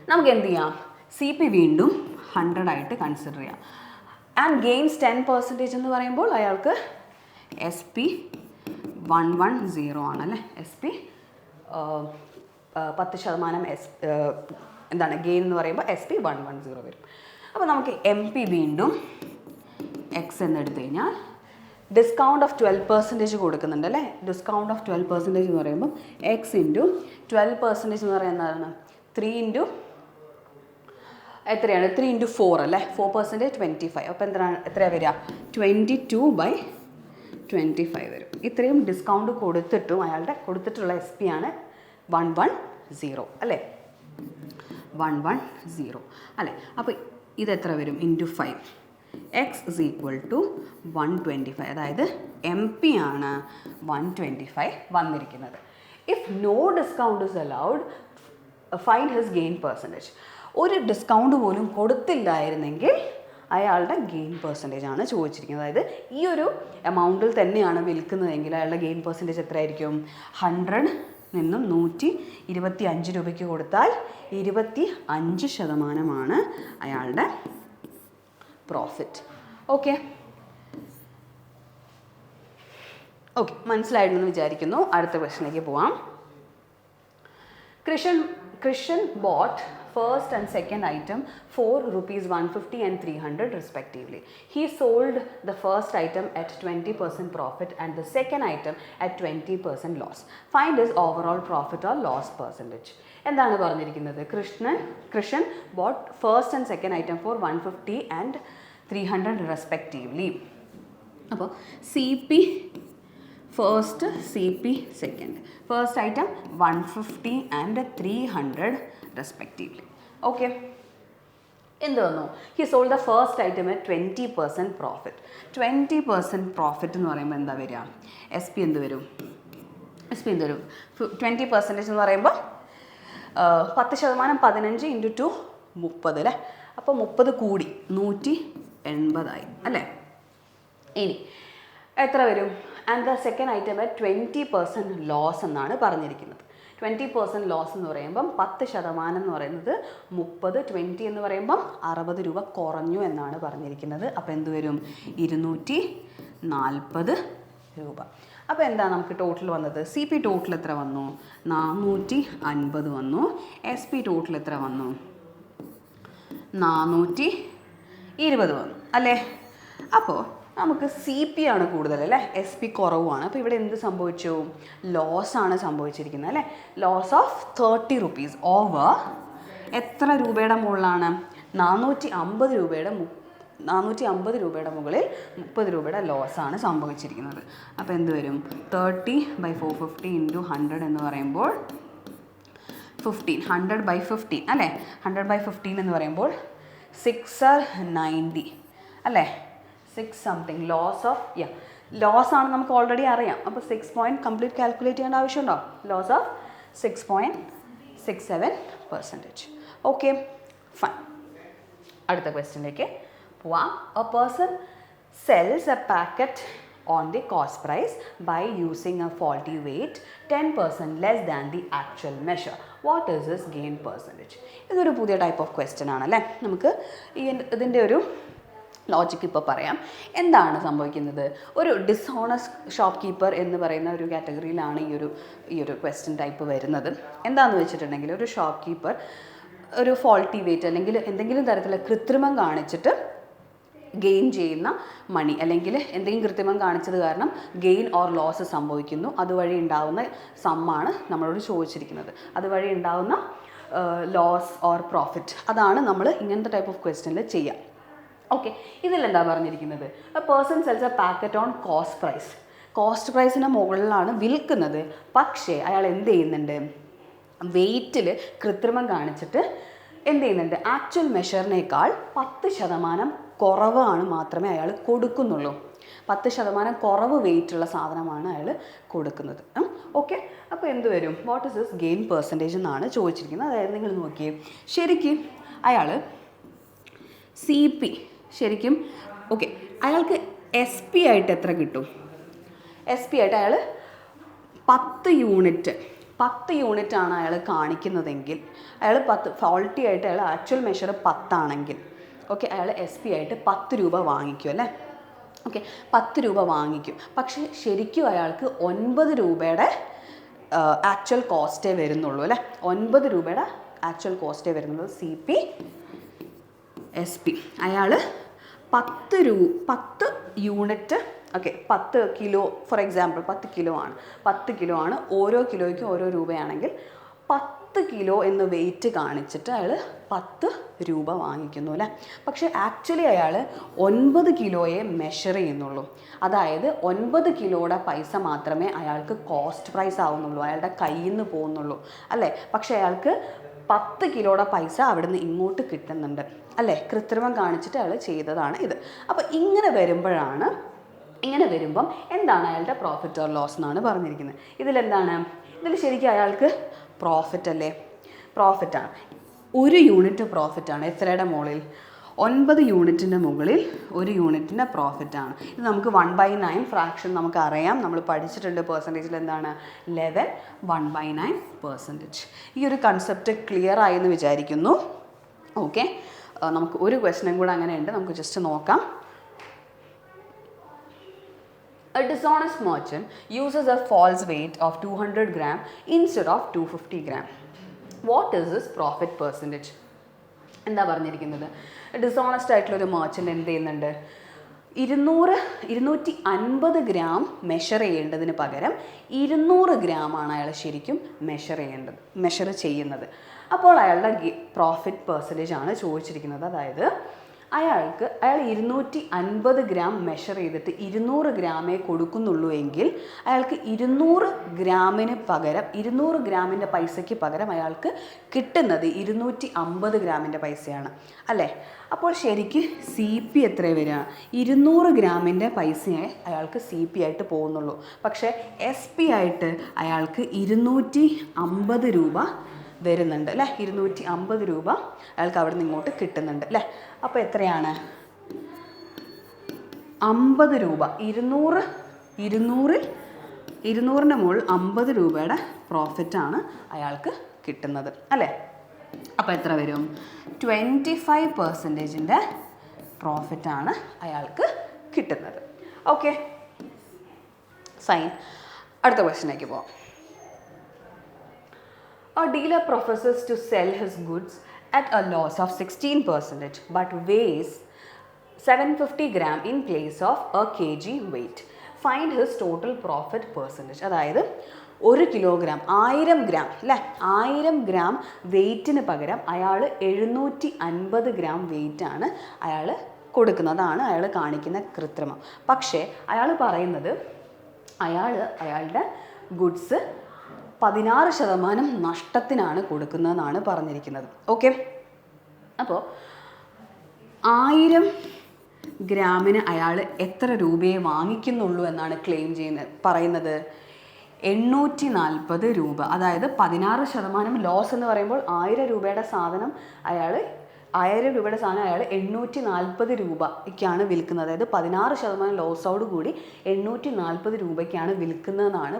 നമുക്ക് എന്ത് ചെയ്യാം, സി പി വീണ്ടും 100 ആയിട്ട് കൺസിഡർ ചെയ്യാം. ആൻഡ് ഗെയിൻസ് 10% എന്ന് പറയുമ്പോൾ അയാൾക്ക് എസ് പി 110 ആണല്ലേ. എസ് പി 10% എന്താണ് ഗെയിൻ എന്ന് പറയുമ്പോൾ എസ് പി 110 വരും. അപ്പോൾ നമുക്ക് എം പി വീണ്ടും എക്സ് എന്നെടുത്തു കഴിഞ്ഞാൽ ഡിസ്കൗണ്ട് ഓഫ് 12% കൊടുക്കുന്നുണ്ട് അല്ലേ. ഡിസ്കൗണ്ട് ഓഫ് 12% എന്ന് പറയുമ്പോൾ എക്സ് ഇൻറ്റു 12% എന്ന് പറയുന്നതാണ് 3 ഇൻറ്റു എത്രയാണ് 3 ഇൻറ്റു 4 അല്ലേ. 4% 25. അപ്പോൾ എത്രയാണ് വരിക 22/25 വരും. ഇത്രയും ഡിസ്കൗണ്ട് കൊടുത്തിട്ടും അയാളുടെ കൊടുത്തിട്ടുള്ള എസ് പി ആണ് 110 അല്ലേ. 110 അല്ലേ. അപ്പോൾ ഇതെത്ര വരും into 5. X is equal to 125. അതായത് എം പി ആണ് 125 വന്നിരിക്കുന്നത്. If no discount is allowed find his gain percentage. ഒരു ഡിസ്കൗണ്ട് പോലും കൊടുത്തില്ലായിരുന്നെങ്കിൽ അയാളുടെ ഗെയിൻ പെർസെൻറ്റേജ് ആണ് ചോദിച്ചിരിക്കുന്നത്. അതായത് ഈ ഒരു എമൗണ്ടിൽ തന്നെയാണ് വിൽക്കുന്നതെങ്കിൽ അയാളുടെ ഗെയിൻ പെർസെൻറ്റേജ് എത്രയായിരിക്കും 100 നിന്നും 125 രൂപയ്ക്ക് കൊടുത്താൽ 25% അയാളുടെ പ്രോഫിറ്റ്. ഓക്കെ ഓക്കെ മനസ്സിലായിട്ടുണ്ടെന്ന് വിചാരിക്കുന്നു. അടുത്ത ക്വസ്റ്റ്യനിലേക്ക് പോവാം. Krishan bought first and second item for rupees 150 and 300 respectively. He sold the first item at 20% profit and the second item at 20% loss. Find his overall profit or loss percentage. എന്താണ് പറഞ്ഞിരിക്കുന്നത്? Krishnan bought first and second item for 150 and 300 respectively. അപ്പോൾ C P first, C P second. First item 150 and 300 respectively. Okay എന്ത് വന്നു? He sold the first item at 20% profit. 20% profit എന്ന് പറയുമ്പോൾ എന്താ വരിക? S P എന്ത് വരും? 20% എന്ന് പറയുമ്പോൾ 10%, 15 ഇൻറ്റു 2 30 അല്ലേ. അപ്പോൾ 30 കൂടി 180 അല്ലേ. ഇനി എത്ര വരും? And the second item 20% loss എന്നാണ് പറഞ്ഞിരിക്കുന്നത്. 20% ലോസ് എന്ന് പറയുമ്പം 10% എന്ന് പറയുന്നത് 30, 20 എന്ന് പറയുമ്പം 60 രൂപ കുറഞ്ഞു എന്നാണ് പറഞ്ഞിരിക്കുന്നത്. അപ്പോൾ എന്ത് വരും? 240 രൂപ. അപ്പോൾ എന്താ നമുക്ക് ടോട്ടൽ വന്നത്? സി പി ടോട്ടൽ എത്ര വന്നു? 450 വന്നു. എസ് പി ടോട്ടൽ എത്ര വന്നു? 420 വന്നു അല്ലേ. അപ്പോൾ നമുക്ക് സി പി ആണ് കൂടുതൽ അല്ലേ, എസ് പി കുറവാണ്. അപ്പോൾ ഇവിടെ എന്ത് സംഭവിച്ചു? ലോസാണ് സംഭവിച്ചിരിക്കുന്നത് അല്ലേ. ലോസ് ഓഫ് 30 rupees ഓവർ എത്ര രൂപയുടെ മുകളിലാണ്? 450 രൂപയുടെ മുകളിൽ 30 രൂപയുടെ ലോസാണ് സംഭവിച്ചിരിക്കുന്നത്. അപ്പോൾ എന്ത് വരും? 30/450 ഇൻറ്റു 100 എന്ന് പറയുമ്പോൾ 15. 100/15 അല്ലേ. 100/15 എന്ന് പറയുമ്പോൾ 690 അല്ലേ. 6 സംതിങ് ലോസ് ഓഫ് ലോസ് ആണ് നമുക്ക് ഓൾറെഡി അറിയാം. അപ്പോൾ 6 പോയിൻറ്റ് കംപ്ലീറ്റ് കാൽക്കുലേറ്റ് ചെയ്യേണ്ട ആവശ്യമുണ്ടോ? Loss of 6.67%. Okay fine. അടുത്ത ക്വസ്റ്റ്യനിലേക്ക് പോവാം. A person sells a packet on the cost price by using a faulty weight 10% less than the actual measure. What is his gain percentage? ഇതൊരു പുതിയ type of question ആണല്ലേ. നമുക്ക് ഇതിൻ്റെ ഒരു logic ഇപ്പോൾ പറയാം. എന്താണ് സംഭവിക്കുന്നത്? ഒരു ഡിസ്ഹോണസ്റ്റ് ഷോപ്പ് കീപ്പർ എന്ന് പറയുന്ന ഒരു കാറ്റഗറിയിലാണ് ഈ ഒരു ക്വസ്റ്റ്യൻ ടൈപ്പ് വരുന്നത്. എന്താണെന്ന് വെച്ചിട്ടുണ്ടെങ്കിൽ ഒരു ഷോപ്പ് കീപ്പർ ഒരു ഫോൾട്ടി വെയിറ്റ് അല്ലെങ്കിൽ എന്തെങ്കിലും തരത്തിലുള്ള കൃത്രിമം കാണിച്ചിട്ട് ഗെയിൻ ചെയ്യുന്ന മണി, അല്ലെങ്കിൽ എന്തെങ്കിലും കൃത്രിമം കാണിച്ചത് കാരണം ഗെയിൻ ഓർ ലോസ് സംഭവിക്കുന്നു, അതുവഴി ഉണ്ടാകുന്ന സമ്മാണ് നമ്മളോട് ചോദിച്ചിരിക്കുന്നത്. അതുവഴി ഉണ്ടാകുന്ന ലോസ് ഓർ പ്രോഫിറ്റ്, അതാണ് നമ്മൾ ഇങ്ങനത്തെ ടൈപ്പ് ഓഫ് ക്വസ്റ്റ്യനിൽ ചെയ്യുക. ഓക്കെ, ഇതിലെന്താ പറഞ്ഞിരിക്കുന്നത്? A person sells a packet on cost price. Cost പ്രൈസിന് മുകളിലാണ് വിൽക്കുന്നത്. പക്ഷേ അയാൾ എന്ത് ചെയ്യുന്നുണ്ട്? വെയ്റ്റിൽ കൃത്രിമം കാണിച്ചിട്ട് എന്ത് ചെയ്യുന്നുണ്ട്? ആക്ച്വൽ മെഷറിനേക്കാൾ 10% കുറവാണ് മാത്രമേ അയാൾ കൊടുക്കുന്നുള്ളൂ. 10% കുറവ് വെയിറ്റുള്ള സാധനമാണ് അയാൾ കൊടുക്കുന്നത്. ഓക്കെ, അപ്പോൾ എന്ത് വരും? What is this gain percentage എന്നാണ് ചോദിച്ചിരിക്കുന്നത്. അതായത് നിങ്ങൾ നോക്കിയേ, ശരിക്കും അയാൾ സി പി ശരിക്കും ഓക്കെ, അയാൾക്ക് എസ് പി ആയിട്ട് എത്ര കിട്ടും? എസ് പി ആയിട്ട് അയാൾ 10 യൂണിറ്റാണ് അയാൾ കാണിക്കുന്നതെങ്കിൽ, അയാൾ 10 ഫോൾട്ടി ആയിട്ട് അയാൾ ആക്ച്വൽ മെഷർ 10 ആണെങ്കിൽ ഓക്കെ, അയാൾ എസ് പി ആയിട്ട് 10 രൂപ വാങ്ങിക്കും അല്ലേ. ഓക്കെ, 10 രൂപ വാങ്ങിക്കും. പക്ഷേ ശരിക്കും അയാൾക്ക് 9 രൂപയുടെ ആക്ച്വൽ കോസ്റ്റേ വരുന്നുള്ളൂ അല്ലേ. 9 രൂപയുടെ ആക്ച്വൽ കോസ്റ്റേ വരുന്നുള്ളൂ. C P S P. അയാൾ 10 unit, okay, 10 kilo for example 10 kilo ആണ്. ഓരോ കിലോയ്ക്കും ഓരോ രൂപയാണെങ്കിൽ 10 കിലോ എന്ന് വെയിറ്റ് കാണിച്ചിട്ട് അയാൾ 10 രൂപ വാങ്ങിക്കുന്നു അല്ലേ. പക്ഷേ ആക്ച്വലി അയാൾ 9 കിലോയെ മെഷർ ചെയ്യുന്നുള്ളൂ. അതായത് 9 കിലോയുടെ പൈസ മാത്രമേ അയാൾക്ക് കോസ്റ്റ് പ്രൈസ് ആവുന്നുള്ളൂ, അയാളുടെ കയ്യിൽ നിന്ന് പോകുന്നുള്ളൂ അല്ലേ. പക്ഷേ അയാൾക്ക് 10 കിലോയുടെ പൈസ അവിടുന്ന് ഇങ്ങോട്ട് കിട്ടുന്നുണ്ട് അല്ലേ. കൃത്രിമം കാണിച്ചിട്ട് അയാൾ ചെയ്തതാണ് ഇത്. അപ്പോൾ ഇങ്ങനെ വരുമ്പം എന്താണ് അയാളുടെ പ്രോഫിറ്റ് ഓർ ലോസ് എന്നാണ് പറഞ്ഞിരിക്കുന്നത്. ഇതിലെന്താണ്, ഇതിൽ ശരിക്കും അയാൾക്ക് പ്രോഫിറ്റ് അല്ലേ, പ്രോഫിറ്റാണ്. 1 യൂണിറ്റ് പ്രോഫിറ്റാണ്. എത്രയുടെ മുകളിൽ? 9 യൂണിറ്റിൻ്റെ മുകളിൽ 1 യൂണിറ്റിൻ്റെ പ്രോഫിറ്റാണ്. ഇത് നമുക്ക് 1/9 ഫ്രാക്ഷൻ നമുക്കറിയാം, നമ്മൾ പഠിച്ചിട്ടുണ്ട്. പെർസെൻറ്റേജിൽ എന്താണ് 11 1/9%. ഈ ഒരു കൺസെപ്റ്റ് ക്ലിയർ ആയെന്ന് വിചാരിക്കുന്നു. ഓക്കെ, നമുക്ക് ഒരു ക്വസ്റ്റ്യനും കൂടെ അങ്ങനെ ഉണ്ട്, നമുക്ക് ജസ്റ്റ് നോക്കാം. A dishonest merchant uses a false weight of 200 gram instead of 250 gram. What is his profit percentage? എന്താ പറഞ്ഞിരിക്കുന്നത്? ഡിസോണസ്റ്റ് ആയിട്ടുള്ളൊരു മെർച്ചൻ്റ് എന്ത് ചെയ്യുന്നുണ്ട്, 250 ഗ്രാം മെഷർ ചെയ്യേണ്ടതിന് പകരം 200 ഗ്രാമാണ് അയാൾ ശരിക്കും മെഷർ ചെയ്യുന്നത്. അപ്പോൾ അയാളുടെ പ്രോഫിറ്റ് പെർസെൻറ്റേജ് ആണ് ചോദിച്ചിരിക്കുന്നത്. അതായത് അയാൾ 250 ഗ്രാം മെഷർ ചെയ്തിട്ട് 200 ഗ്രാമേ കൊടുക്കുന്നുള്ളൂ എങ്കിൽ അയാൾക്ക് 200 ഗ്രാമിൻ്റെ പൈസയ്ക്ക് പകരം അയാൾക്ക് കിട്ടുന്നത് 250 ഗ്രാമിൻ്റെ പൈസയാണ് അല്ലേ. അപ്പോൾ ശരിക്ക് സി പി എത്ര വരിക? 200 ഗ്രാമിൻ്റെ പൈസയെ അയാൾക്ക് സി പി ആയിട്ട് പോകുന്നുള്ളൂ. പക്ഷേ എസ് പി ആയിട്ട് അയാൾക്ക് 250 രൂപ വരുന്നുണ്ട് അല്ലേ. 250 രൂപ അയാൾക്ക് അവിടെ നിന്ന് ഇങ്ങോട്ട് കിട്ടുന്നുണ്ട് അല്ലേ. അപ്പോൾ എത്രയാണ്? 50 രൂപ. 200ൻ്റെ മുകളിൽ 50 രൂപയുടെ പ്രോഫിറ്റാണ് അയാൾക്ക് കിട്ടുന്നത് അല്ലേ. അപ്പോൾ എത്ര വരും? 25%ൻ്റെ പ്രോഫിറ്റാണ് അയാൾക്ക് കിട്ടുന്നത്. Okay, fine. അടുത്ത ക്വസ്റ്റ്യനിലേക്ക് പോവാം. A dealer professes to sell his goods at a loss of 16% but weighs 750 gram in place of a kg weight. Find his total profit percentage. അതായത് 1 കിലോഗ്രാം 1000 ഗ്രാം അല്ലേ, 1000 ഗ്രാം വെയ്റ്റിന് പകരം അയാൾ 750 ഗ്രാം വെയ്റ്റാണ് അയാൾ കൊടുക്കുന്നതാണ് അയാൾ കാണിക്കുന്ന കൃത്രിമം. പക്ഷേ അയാൾ പറയുന്നത് അയാളുടെ ഗുഡ്സ് 16% നഷ്ടത്തിനാണ് കൊടുക്കുന്നതെന്നാണ് പറഞ്ഞിരിക്കുന്നത്. ഓക്കെ, അപ്പോൾ 1000 ഗ്രാമിന് അയാൾ എത്ര രൂപയെ വാങ്ങിക്കുന്നുള്ളൂ എന്നാണ് പറയുന്നത് 840 രൂപ. അതായത് 16% ലോസ് എന്ന് പറയുമ്പോൾ 1000 രൂപയുടെ സാധനം അയാൾ 840 രൂപയ്ക്കാണ് വിൽക്കുന്നത്. അതായത് 16% ലോസോട് കൂടി 840 രൂപയ്ക്കാണ് വിൽക്കുന്നതെന്നാണ്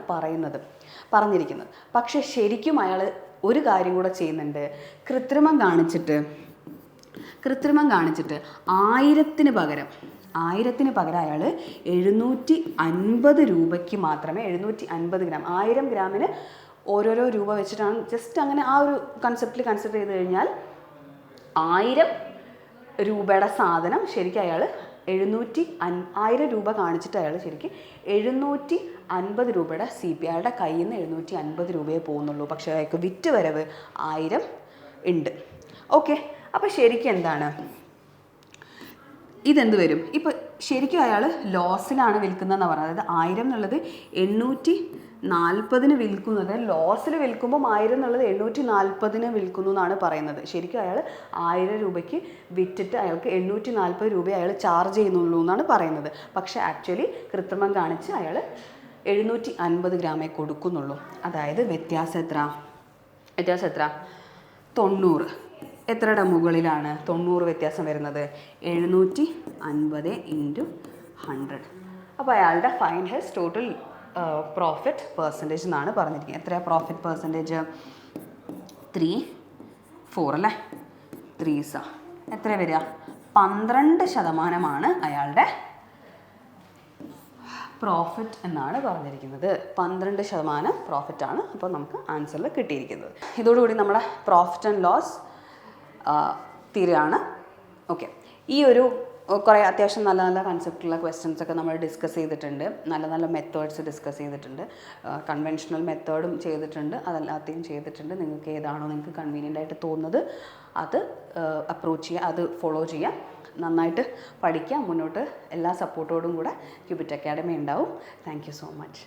പറഞ്ഞിരിക്കുന്നത്. പക്ഷെ ശരിക്കും അയാൾ ഒരു കാര്യം കൂടെ ചെയ്യുന്നുണ്ട്. കൃത്രിമം കാണിച്ചിട്ട് 1000ന് പകരം അയാൾ 750 രൂപയ്ക്ക് മാത്രമേ 750 ഗ്രാം 1000 ഗ്രാമിന് ഓരോരോ രൂപ വെച്ചിട്ടാണ് ജസ്റ്റ് അങ്ങനെ ആ ഒരു കൺസെപ്റ്റിൽ കൺസിഡർ ചെയ്ത് കഴിഞ്ഞാൽ 1000 രൂപയുടെ സാധനം ശരിക്കും അയാൾ 1000 രൂപ കാണിച്ചിട്ട് അയാൾ ശരിക്കും 750 രൂപയുടെ സി പി അയാളുടെ കയ്യിൽ നിന്ന് 750 രൂപയെ പോകുന്നുള്ളൂ. പക്ഷേ അയാൾക്ക് വിറ്റ് വരവ് 1000 ഉണ്ട്. ഓക്കെ, അപ്പോൾ ശരിക്കും എന്താണ് ഇതെന്ത് വരും? ഇപ്പോൾ ശരിക്കും അയാൾ ലോസിലാണ് വിൽക്കുന്നതെന്ന് പറഞ്ഞത്. അതായത് 1000 എന്നുള്ളത് 840 വിൽക്കുന്നത്, ലോസിൽ വിൽക്കുമ്പോൾ 1000 എന്നുള്ളത് 840 വിൽക്കുന്നു എന്നാണ് പറയുന്നത്. ശരിക്കും അയാൾ 1000 രൂപയ്ക്ക് വിറ്റിട്ട് അയാൾക്ക് 840 രൂപ അയാൾ ചാർജ് ചെയ്യുന്നുള്ളൂ എന്നാണ് പറയുന്നത്. പക്ഷേ ആക്ച്വലി കൃത്രിമം കാണിച്ച് അയാൾ 750 ഗ്രാമേ കൊടുക്കുന്നുള്ളൂ. അതായത് വ്യത്യാസം എത്ര? 90. എത്രയുടെ മുകളിലാണ് 90 വ്യത്യാസം വരുന്നത്? 750 × 100. അപ്പോൾ അയാളുടെ fine his total profit percentage എന്നാണ് പറഞ്ഞിരിക്കുന്നത്. എത്രയാണ് പ്രോഫിറ്റ് പെർസെൻറ്റേജ്? 3-4 അല്ലേ. 3 എത്ര വരിക? 12% അയാളുടെ പ്രോഫിറ്റ് എന്നാണ് പറഞ്ഞിരിക്കുന്നത്. 12% പ്രോഫിറ്റാണ് അപ്പോൾ നമുക്ക് ആൻസറിൽ കിട്ടിയിരിക്കുന്നത്. ഇതോടുകൂടി നമ്മുടെ പ്രോഫിറ്റ് ആൻഡ് ലോസ് തീരുകയാണ്. ഓക്കെ, ഈ ഒരു കുറേ അത്യാവശ്യം നല്ല നല്ല കൺസെപ്റ്റുള്ള ക്വസ്റ്റ്യൻസ് ഒക്കെ നമ്മൾ ഡിസ്കസ് ചെയ്തിട്ടുണ്ട്, നല്ല നല്ല മെത്തേഡ്സ് ഡിസ്കസ് ചെയ്തിട്ടുണ്ട്, കൺവെൻഷണൽ മെത്തേഡും ചെയ്തിട്ടുണ്ട്, അതല്ലാതെയും ചെയ്തിട്ടുണ്ട്. നിങ്ങൾക്ക് ഏതാണോ നിങ്ങൾക്ക് കൺവീനിയൻ്റ് ആയിട്ട് തോന്നുന്നത് അത് അപ്രോച്ച് ചെയ്യുക, അത് ഫോളോ ചെയ്യുക, നന്നായിട്ട് പഠിക്കുക, മുന്നോട്ട് എല്ലാ സപ്പോർട്ടോടും കൂടെ ക്യൂബിറ്റ് അക്കാഡമി ഉണ്ടാവും. Thank you so much.